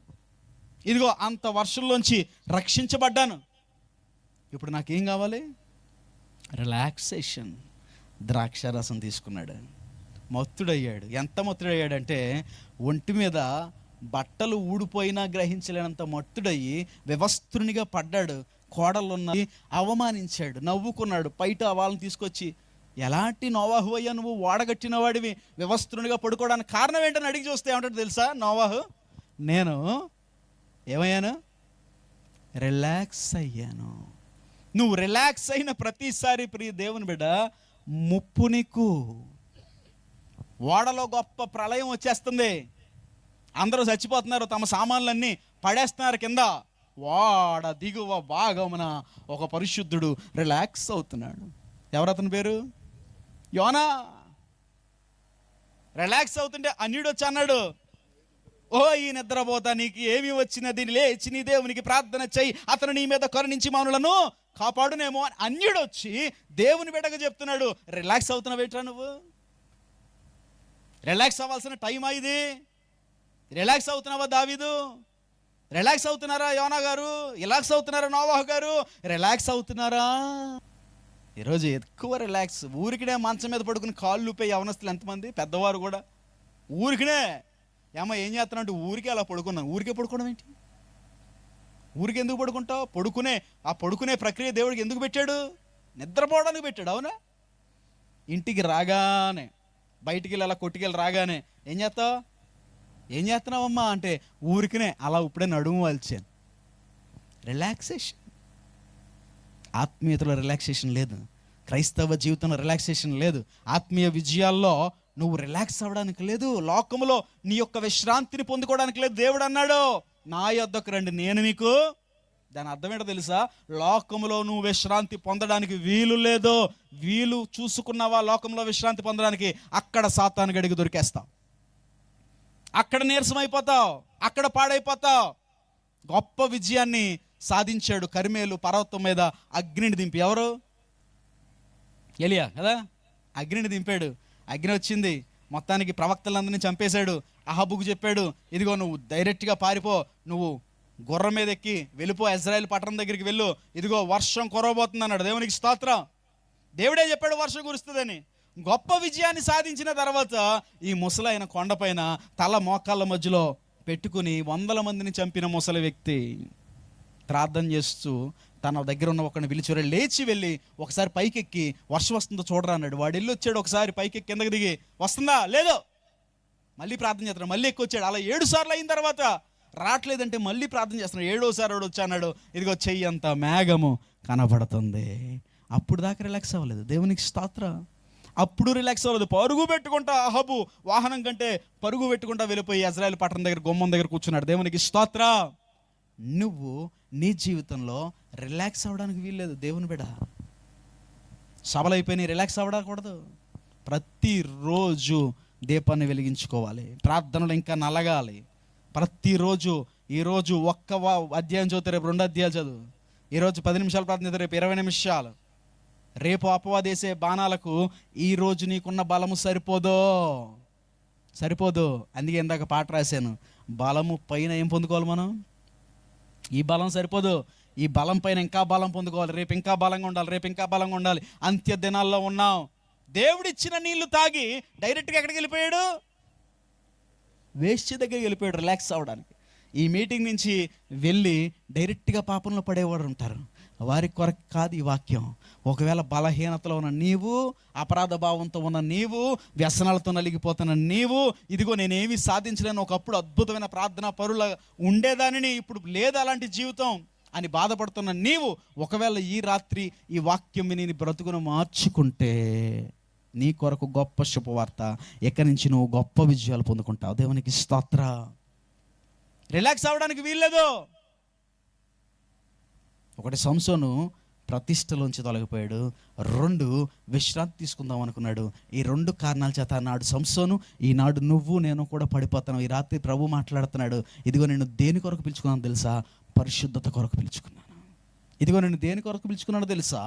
Speaker 1: ఇదిగో అంత వర్షంలోంచి రక్షించబడ్డాను. ఇప్పుడు నాకేం కావాలి? రిలాక్సేషన్. ద్రాక్షారసం తీసుకున్నాడు, మత్తుడయ్యాడు. ఎంత మత్తుడయ్యాడంటే ఒంటి మీద బట్టలు ఊడిపోయినా గ్రహించలేనంత మత్తుడయ్యి వ్యవస్థునిగా పడ్డాడు. కోడలున్న అవమానించాడు, నవ్వుకున్నాడు. బయట వాళ్ళని తీసుకొచ్చి, ఎలాంటి నోవాహు అయ్యా నువ్వు, వాడగట్టిన వాడివి, వ్యవస్థునిగా పడుకోవడానికి కారణం ఏంటని అడిగి చూస్తే ఏమంటాడు తెలుసా నోవాహు? నేను ఏమయ్యాను? రిలాక్స్ అయ్యాను. నువ్వు రిలాక్స్ అయిన ప్రతిసారి ప్రియ దేవుని బిడ్డ, ముప్పు నీకు. ఓడలో గొప్ప ప్రళయం వచ్చేస్తుంది, అందరూ చచ్చిపోతున్నారు, తమ సామాన్లన్నీ పడేస్తున్నారు కింద. ఓడ దిగువ భాగమున ఒక పరిశుద్ధుడు రిలాక్స్ అవుతున్నాడు. ఎవరతని పేరు? యోనా. రిలాక్స్ అవుతుంటే అన్యుడు వచ్చి అన్నాడు, ఓ ఈ నిద్రపోతా, నీకు ఏమి వచ్చినది, లేచి నీ దేవునికి ప్రార్థన చెయ్యి, అతను నీ మీద కరుణించి మానులను కాపాడునేమో అని అన్యుడు వచ్చి దేవుని బిడ్డగా చెప్తున్నాడు. రిలాక్స్ అవుతున్నావేట్రా నువ్వు? రిలాక్స్ అవ్వాల్సిన టైమా ఇది? రిలాక్స్ అవుతున్నావా దావీదు? రిలాక్స్ అవుతున్నారా యోనా గారు? రిలాక్స్ అవుతున్నారా నోవాహు గారు? రిలాక్స్ అవుతున్నారా? ఈరోజు ఎక్కువ రిలాక్స్. ఊరికినే మంచం మీద పడుకుని కాళ్ళు ఊపే యవనస్తులు ఎంతమంది, పెద్దవారు కూడా ఊరికినే. ఏమో ఏం చేస్తున్నావు అంటే, ఊరికే అలా పడుకున్నాను. ఊరికే పడుకోవడం ఏంటి? ఊరికి ఎందుకు పడుకుంటావు? పడుకునే ప్రక్రియ దేవుడికి ఎందుకు పెట్టాడు? నిద్రపోవడానికి పెట్టాడు, అవునా? ఇంటికి రాగానే, బయటికి వెళ్ళి అలా కొట్టుకెళ్ళి రాగానే ఏం చేస్తున్నావమ్మా అంటే, ఊరికినే అలా ఇప్పుడే నడుము వాల్చాను. రిలాక్సేషన్. ఆత్మీయతలో రిలాక్సేషన్ లేదు, క్రైస్తవ జీవితంలో రిలాక్సేషన్ లేదు, ఆత్మీయ విజయాల్లో నువ్వు రిలాక్స్ అవ్వడానికి లేదు, లోకములో నీ యొక్క విశ్రాంతిని పొందుకోవడానికి లేదు. దేవుడు అన్నాడు, నా యొద్దకు రండి, నేను మీకు. దాని అర్థం ఏంటో తెలుసా? లోకములో నువ్వు విశ్రాంతి పొందడానికి వీలు లేదు. వీలు చూసుకున్నావా లోకంలో విశ్రాంతి పొందడానికి? అక్కడ సాతాను గడికి దొరికేస్తావు, అక్కడ నీరసమైపోతావు, అక్కడ పాడైపోతావు. గొప్ప విజయాన్ని సాధించాడు కర్మేలు పర్వతం మీద అగ్నిని దింపి. ఎవరు? ఎలియా కదా. అగ్నిని దింపాడు, అగ్ని వచ్చింది, మొత్తానికి ప్రవక్తలందరినీ చంపేశాడు. అహాబుకు చెప్పాడు, ఇదిగో నువ్వు డైరెక్ట్గా పారిపో, నువ్వు గుర్రం మీద ఎక్కి వెళ్ళిపో, ఇజ్రాయేల్ పట్టణం దగ్గరికి వెళ్ళు, ఇదిగో వర్షం కురవబోతుంది అన్నాడు. దేవునికి స్తోత్రం. దేవుడే చెప్పాడు వర్షం కురుస్తుందని. గొప్ప విజయాన్ని సాధించిన తర్వాత ఈ ముసలైన కొండపైన తల మోకాళ్ళ మధ్యలో పెట్టుకుని 100 మందిని చంపిన ముసలి వ్యక్తి ప్రార్థన చేస్తూ తన దగ్గర ఉన్న ఒకరిని పిలిచి, లేచి వెళ్ళి ఒకసారి పైకెక్కి వర్షం వస్తుందో చూడరా అన్నాడు. వాడు వెళ్ళి వచ్చాడు, ఒకసారి పైకెక్కి కిందకి దిగి, వస్తుందా లేదో, మళ్ళీ ప్రార్థన చేస్తున్నాడు. మళ్ళీ ఎక్కువ వచ్చాడు. అలా 7 సార్లు అయిన తర్వాత రావట్లేదంటే మళ్ళీ ప్రార్థన చేస్తున్నాడు. 7వ సారి వాడు వచ్చి అన్నాడు, ఇదిగో చెయ్యి అంత మేఘము కనబడుతుంది. అప్పుడు దాకా రిలాక్స్ అవ్వలేదు. దేవునికి స్తోత్రం. అప్పుడు రిలాక్స్ అవ్వలేదు. పరుగు పెట్టుకుంటా అహాబు వాహనం కంటే పరుగు పెట్టుకుంటా వెళ్ళిపోయి ఇజ్రాయేల్ పట్టణం దగ్గర గుమ్మం దగ్గర కూర్చున్నాడు. దేవునికి స్తోత్రం. నువ్వు నీ జీవితంలో రిలాక్స్ అవ్వడానికి వీల్లేదు. దేవుని బిడ్డ, సభలైపోయి రిలాక్స్ అవ్వకూడదు. ప్రతిరోజు దీపాన్ని వెలిగించుకోవాలి, ప్రార్థనలు ఇంకా నలగాలి. ప్రతిరోజు, ఈరోజు ఒక్క అధ్యాయం చదివితే రేపు 2 అధ్యాయాలు చదువు. ఈరోజు 10 నిమిషాలు ప్రార్థన చేస్తే రేపు 20 నిమిషాలు. రేపు అపవాదేసే బాణాలకు ఈరోజు నీకున్న బలము సరిపోదు. అందుకే ఇందాక పాట రాశాను, బలము పైన ఏం పొందుకోవాలి మనం? ఈ బలం సరిపోదు, ఈ బలం పైన ఇంకా బలం పొందుకోవాలి. రేపు ఇంకా బలంగా ఉండాలి. అంత్య దినాల్లో ఉన్నాం. దేవుడిచ్చిన నీళ్లు తాగి డైరెక్ట్గా ఎక్కడికి వెళ్ళిపోయాడు? వేస్ట్ దగ్గరికి వెళ్ళిపోయాడు రిలాక్స్ అవ్వడానికి. ఈ మీటింగ్ నుంచి వెళ్ళి డైరెక్ట్గా పాపంలో పడేవాడు ఉంటారు. వారి కొరకు కాదు ఈ వాక్యం. ఒకవేళ బలహీనతలో ఉన్న నీవు, అపరాధ భావంతో ఉన్న నీవు, వ్యసనాలతో నలిగిపోతున్న నీవు, ఇదిగో నేనేమి సాధించలేను, ఒకప్పుడు అద్భుతమైన ప్రార్థన పరుల ఉండేదానిని, ఇప్పుడు లేదు అలాంటి జీవితం అని బాధపడుతున్న నీవు, ఒకవేళ ఈ రాత్రి ఈ వాక్యం విని నీ బ్రతుకును మార్చుకుంటే నీ కొరకు గొప్ప శుభవార్త. ఎక్కడి నుంచి నువ్వు గొప్ప విజయాలు పొందుకుంటావు. దేవునికి స్తోత్రం. రిలాక్స్ అవ్వడానికి వీల్లేదు. ఒకటి సంసోను ప్రతిష్టలోంచి తొలగిపోయాడు. 2 విశ్రాంతి తీసుకుందాం అనుకున్నాడు. ఈ 2 కారణాల చేత నాడు సంసోను, ఈనాడు నువ్వు నేను కూడా పడిపోతాను. ఈ రాత్రి ప్రభు మాట్లాడుతున్నాడు, ఇదిగో నేను దేని కొరకు పిలుచుకున్నాను తెలుసా? పరిశుద్ధత కొరకు పిలుచుకున్నాను. ఇదిగో నేను దేని కొరకు పిలుచుకున్నానో తెలుసా?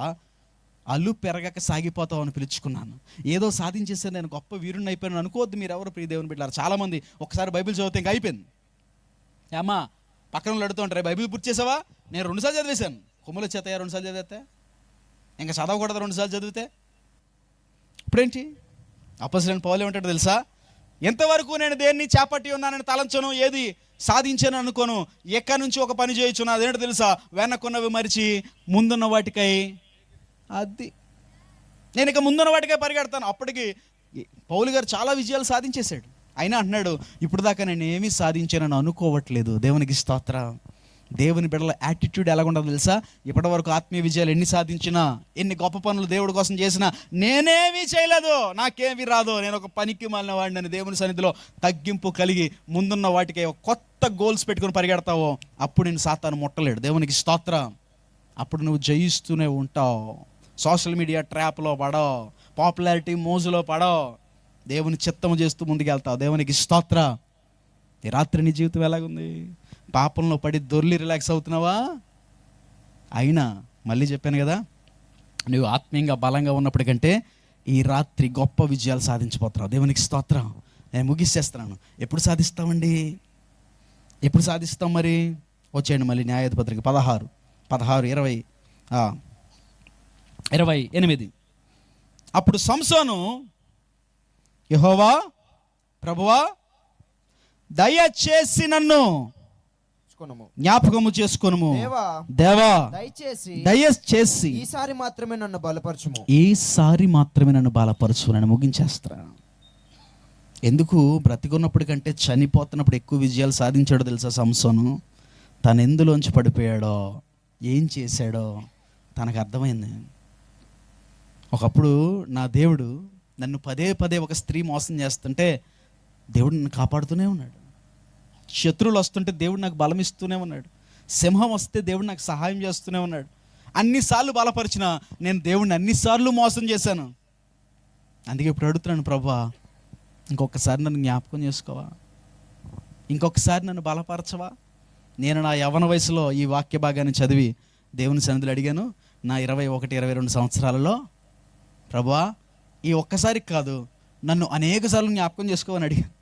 Speaker 1: అల్లు పెరగక సాగిపోతావు అని పిలుచుకున్నాను. ఏదో సాధించేసాను, నేను గొప్ప వీరుని అయిపోయాను అనుకోవద్దు మీరు ఎవరు ప్రియ దేవుని బిడ్డలారా. చాలామంది ఒకసారి బైబిల్ చదివితే ఇంకా అయిపోయింది. అమ్మా పక్కన అడుగుతూ ఉంటారు, బైబిల్ పూర్తి చేసావా? నేను 2 సార్లు చదివేశాను. కొమ్ములు వచ్చేతాయా 2 సార్లు చదివితే? ఇంకా చదవకూడదు 2 సార్లు చదివితే? ఇప్పుడేంటి? అపోస్తలుడైన పౌలు ఏమంటాడు తెలుసా? ఎంతవరకు నేను దేన్ని చేపట్టి ఉన్నానని తలంచను, ఏది సాధించాను అనుకోను, ఎక్కడి నుంచి ఒక పని చేయొచ్చు. అదేంటో తెలుసా? వెనక్కున్నవి మరిచి ముందున్న వాటికై, అది నేను ఇక ముందున్న వాటికై పరిగెడతాను. అప్పటికి పౌలు గారు చాలా విజయాలు సాధించేశాడు. అయినా అంటున్నాడు, ఇప్పుడు దాకా నేను ఏమీ సాధించానని అనుకోవట్లేదు. దేవునికి స్తోత్రం. దేవుని బిడ్డల యాటిట్యూడ్ ఎలాగుండదు తెలుసా? ఇప్పటి వరకు ఆత్మీయ విజయాలు ఎన్ని సాధించినా, ఎన్ని గొప్ప పనులు దేవుడి కోసం చేసినా, నేనేమీ చేయలేదు, నాకేమీ రాదు, నేను ఒక పనికి మాలిన వాడిని అని దేవుని సన్నిధిలో తగ్గింపు కలిగి ముందున్న వాటికి ఒక కొత్త గోల్స్ పెట్టుకుని పరిగెడతావో అప్పుడు నేను సాతాను ముట్టలేడు. దేవునికి స్తోత్రం. అప్పుడు నువ్వు జయిస్తూనే ఉంటావు. సోషల్ మీడియా ట్రాప్లో పడో, పాపులారిటీ మోజులో పడో, దేవుని చిత్తము చేస్తూ ముందుకెళ్తావు. దేవునికి స్తోత్రం. ఈ రాత్రి నీ జీవితం ఎలాగుంది? పాపంలో పడి దొర్లి రిలాక్స్ అవుతున్నావా? అయినా మళ్ళీ చెప్పాను కదా, నువ్వు ఆత్మీయంగా బలంగా ఉన్నప్పటికంటే ఈ రాత్రి గొప్ప విజయాలు సాధించబోతున్నావు. దేవునికి స్తోత్రం. నేను ముగిసేస్తున్నాను. ఎప్పుడు సాధిస్తామండి? ఎప్పుడు సాధిస్తాం మరి? వచ్చేయండి మళ్ళీ న్యాయాధిపత్రికి 16, 20, 28. అప్పుడు సంసోను, యెహోవా ప్రభువా దయచేసి నన్ను జ్ఞాపకము చేసుకొనుము, దేవా దయచేసి
Speaker 2: ఈసారి మాత్రమే నన్ను బలపరచుము,
Speaker 1: ఈసారి మాత్రమే నన్ను బలపరచు. నన్ను ముగించేస్తా. ఎందుకు బ్రతికున్నప్పుడు కంటే చనిపోతున్నప్పుడు ఎక్కువ విజయాలు సాధించాడో తెలుసా సంసోను? తను ఎందులోంచి పడిపోయాడో, ఏం చేశాడో తనకు అర్థమైంది. ఒకప్పుడు నా దేవుడు నన్ను పదే ఒక స్త్రీ మోసం చేస్తుంటే దేవుడు నన్ను కాపాడుతూనే ఉన్నాడు. శత్రువులు వస్తుంటే దేవుడు నాకు బలం ఇస్తూనే ఉన్నాడు. సింహం వస్తే దేవుడు నాకు సహాయం చేస్తూనే ఉన్నాడు. అన్నిసార్లు బలపరిచిన నేను దేవుడిని అన్నిసార్లు మోసం చేశాను. అందుకే ఇప్పుడు అడుగుతున్నాను, ప్రభువా ఇంకొకసారి నన్ను జ్ఞాపకం చేసుకోవా? ఇంకొకసారి నన్ను బలపరచవా? నేను నా యవ్వన వయసులో ఈ వాక్య భాగాన్ని చదివి దేవుని సన్నిధిలో అడిగాను. నా 21, 22 సంవత్సరాలలో, ప్రభువా ఈ ఒక్కసారికి కాదు, నన్ను అనేక సార్లు జ్ఞాపకం చేసుకోవని అడిగాను.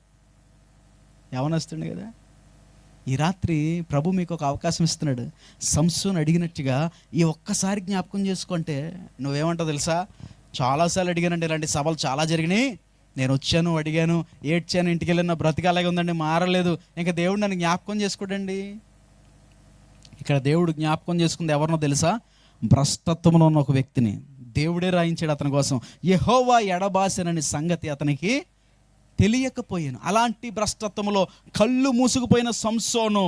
Speaker 1: యవ్వనస్తుడు కదా. ఈ రాత్రి ప్రభు మీకు ఒక అవకాశం ఇస్తున్నాడు. సంసోను అడిగినట్టుగా ఈ ఒక్కసారి జ్ఞాపకం చేసుకుంటే నువ్వేమంటావు తెలుసా? చాలాసార్లు అడిగానండి, ఇలాంటి సభలు చాలా జరిగినాయి, నేను వచ్చాను, అడిగాను, ఏడ్చాను, ఇంటికి వెళ్ళిన బ్రతికి అలాగే ఉందండి, మారలేదు, ఇంకా దేవుడు నన్ను జ్ఞాపకం చేసుకోడండి. ఇక్కడ దేవుడు జ్ఞాపకం చేసుకుంది ఎవరినో తెలుసా? భ్రష్టత్వంలో ఉన్న ఒక వ్యక్తిని దేవుడే రాయించాడు అతని కోసం. యెహోవా ఎడబాసెనని సంగతి అతనికి తెలియకపోయాను. అలాంటి భ్రష్టత్వంలో కళ్ళు మూసుకుపోయిన సంసోను,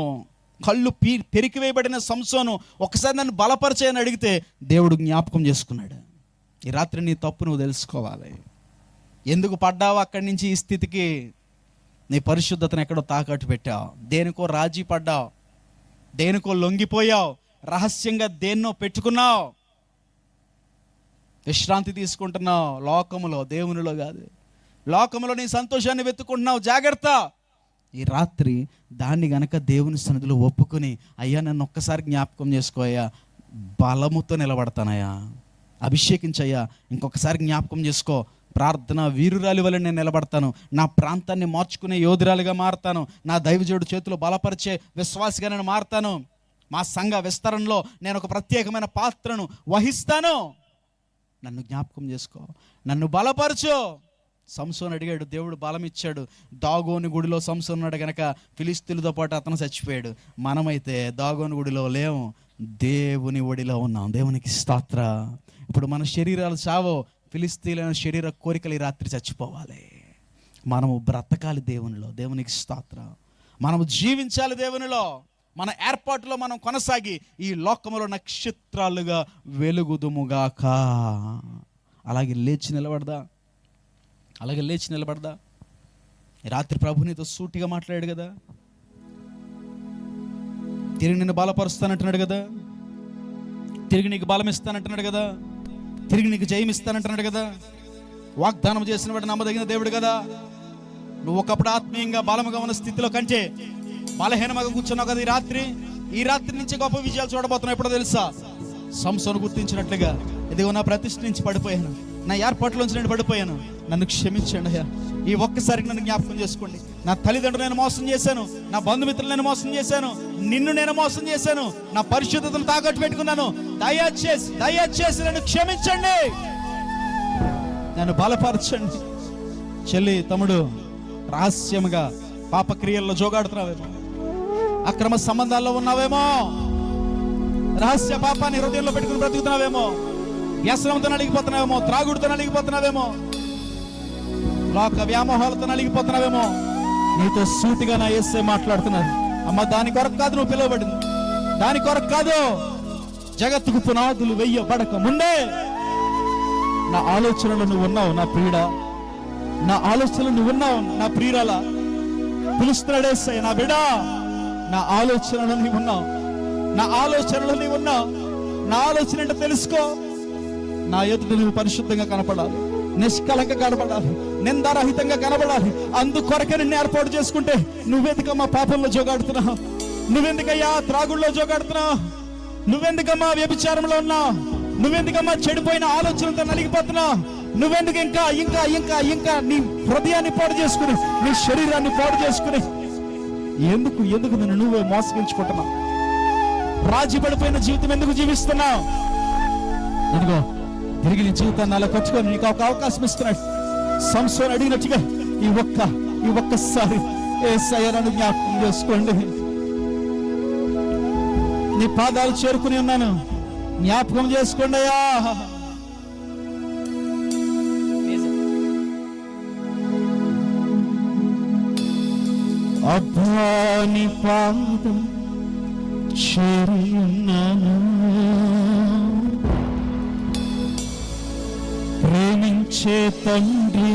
Speaker 1: కళ్ళు పెరికివేయబడిన సంసోను ఒకసారి నన్ను బలపరిచేయని అడిగితే దేవుడు జ్ఞాపకం చేసుకున్నాడు. ఈ రాత్రి నీ తప్పు నువ్వు తెలుసుకోవాలి. ఎందుకు పడ్డావు అక్కడి నుంచి ఈ స్థితికి? నీ పరిశుద్ధతను ఎక్కడో తాకట్టు పెట్టావు, దేనికో రాజీ పడ్డావు, దేనికో లొంగిపోయావు, రహస్యంగా దేన్నో పెట్టుకున్నావు, విశ్రాంతి తీసుకుంటున్నావు లోకములో, దేవునిలో కాదు. లోకములో నీ సంతోషాన్ని వెతుకుంటున్నావు. జాగ్రత్త. ఈ రాత్రి దాన్ని గనక దేవుని సన్నిధిలో ఒప్పుకొని, అయ్యా నన్ను ఒక్కసారి జ్ఞాపకం చేసుకోయ్యా, బలముతో నిలబడతానయ్యా, అభిషేకించయ్యా, ఇంకొకసారి జ్ఞాపకం చేసుకో, ప్రార్థన వీరురాలి వల్ల నేను నిలబడతాను, నా ప్రాంతాన్ని మార్చుకునే యోధురాలిగా మారుతాను, నా దైవజనుడు చేతిలో బలపరిచే విశ్వాసిగా నేను మారుతాను, మా సంఘ విస్తరణలో నేను ఒక ప్రత్యేకమైన పాత్రను వహిస్తాను, నన్ను జ్ఞాపకం చేసుకో, నన్ను బలపరచు. సంసోను అడిగాడు, దేవుడు బలం ఇచ్చాడు. దాగోని గుడిలో సంసోను ఉన్నాడు కనుక ఫిలిస్తీన్లతో పాటు అతను చచ్చిపోయాడు. మనమైతే దాగోని గుడిలో లేవు, దేవుని ఒడిలో ఉన్నాం. దేవునికి స్తోత్ర. ఇప్పుడు మన శరీరాలు చావో, ఫిలిస్తీన్ల శరీర కోరికలు ఈ రాత్రి చచ్చిపోవాలి. మనము బ్రతకాలి దేవునిలో. దేవునికి స్తోత్ర. మనము జీవించాలి దేవునిలో. మన ఏర్పాటులో మనం కొనసాగి ఈ లోకములో నక్షత్రాలుగా వెలుగుదుముగాక. అలాగే లేచి నిలబడదా. రాత్రి ప్రభు నీతో సూటిగా మాట్లాడాడు కదా, తిరిగి నిన్ను బలపరుస్తానంటున్నాడు కదా, తిరిగి నీకు బలం ఇస్తానంటున్నాడు కదా, తిరిగి నీకు జయం ఇస్తానంటున్నాడు కదా. వాగ్దానం చేసిన వాడు నమ్మదగిన దేవుడు కదా. నువ్వు ఒకప్పుడు ఆత్మీయంగా బలముగా ఉన్న స్థితిలో కంటే బలహీనముగా కూర్చున్నావు కదా. ఈ రాత్రి నుంచి గొప్ప విజయాలు చూడబోతున్నావు. ఎప్పుడో తెలుసా? సంసోను గుర్తించినట్లుగా, ఇదిగో నా ప్రతిష్ఠ నుంచి పడిపోయాను, నా ఏర్పాట్లోంచి నేను పడిపోయాను, నన్ను క్షమించండి అయ్యా. ఈ ఒక్కసారికి నన్ను జ్ఞాపకం చేసుకోండి. నా తల్లిదండ్రులు నేను మోసం చేశాను, నా బంధుమిత్రులు నేను మోసం చేశాను, నిన్ను నేను మోసం చేశాను, నా పరిశుద్ధతను తాకట్టు పెట్టుకున్నాను. దయచేసి నన్ను క్షమించండి, నన్ను బలపరచండి. చెల్లి, తమ్ముడు, రహస్యముగా పాపక్రియల్లో జోగాడుతున్నావేమో, అక్రమ సంబంధాల్లో ఉన్నావేమో, రహస్య పాపాన్ని హృదయంలో పెట్టుకుని బ్రతుకుతున్నావేమో, వ్యసనంతో నలిగిపోతున్నావేమో, త్రాగుడుతో నలిగిపోతున్నావేమో, లోక వ్యామోహాలతో నలిగిపోతున్నావేమో. నీతో సూటిగా నా యేసే మాట్లాడుతున్నారు. అమ్మ, దాని కొరకు కాదు నువ్వు పిలువబడింది, దాని కొరకు కాదు. జగత్తుకు పునాదులు వెయ్యబడక ముందే నా ఆలోచనలో నువ్వు ఉన్నావు నా ప్రియుడ, నా ఆలోచనలో నువ్వు ఉన్నావు నా ప్రియురాల. పిలుస్తున్నాడు యేసయ్య, నా బిడ్డ, నా ఆలోచనలో నీవు ఉన్నావు, నా ఆలోచనలో నీవు ఉన్నావు. నా ఆలోచన ఏంటో తెలుసుకో. నా ఎదుట నువ్వు పరిశుద్ధంగా కనపడాలి, నిష్కలంగా కనపడాలి, నిందారహితంగా కనపడాలి. అందుకొరకే నిన్ను ఏర్పాటు చేసుకుంటే నువ్వెందుకమ్మా పాపంలో జోగాడుతున్నావు? నువ్వెందుకయ్యా త్రాగుల్లో జోగాడుతున్నావు? నువ్వెందుకమ్మా వ్యభిచారంలో ఉన్నావు? నువ్వెందుకమ్మా చెడిపోయిన ఆలోచనలతో నలిగిపోతున్నావు? నువ్వెందుకు ఇంకా ఇంకా ఇంకా ఇంకా నీ హృదయాన్ని పాడు చేసుకుని, నీ శరీరాన్ని పాడు చేసుకుని ఎందుకు నిన్ను నువ్వే మోసగించుకుంటున్నావు? రాజీ పడిపోయిన జీవితం ఎందుకు జీవిస్తున్నావు? ఇదిగో తిరిగి నీ జీవితాన్ని అలా కట్టుకొని నీకు ఒక అవకాశం ఇస్తున్నాడు. సంసోను అడిగినట్టుగా ఈ ఒక్కసారి యేసయ్య నన్ను జ్ఞాపకం చేసుకోండి. నీ పాదాలు చేరుకుని ఉన్నాను, జ్ఞాపకం చేసుకోండి అయ్యా. అబ్బా, నీ పాదం చేరి ఉన్నాను, ప్రేమించే తండ్రి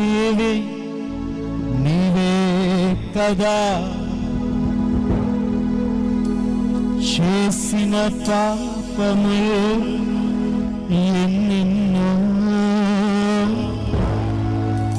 Speaker 1: నీవే కదా. చేసిన పాపము ఎన్నెన్నో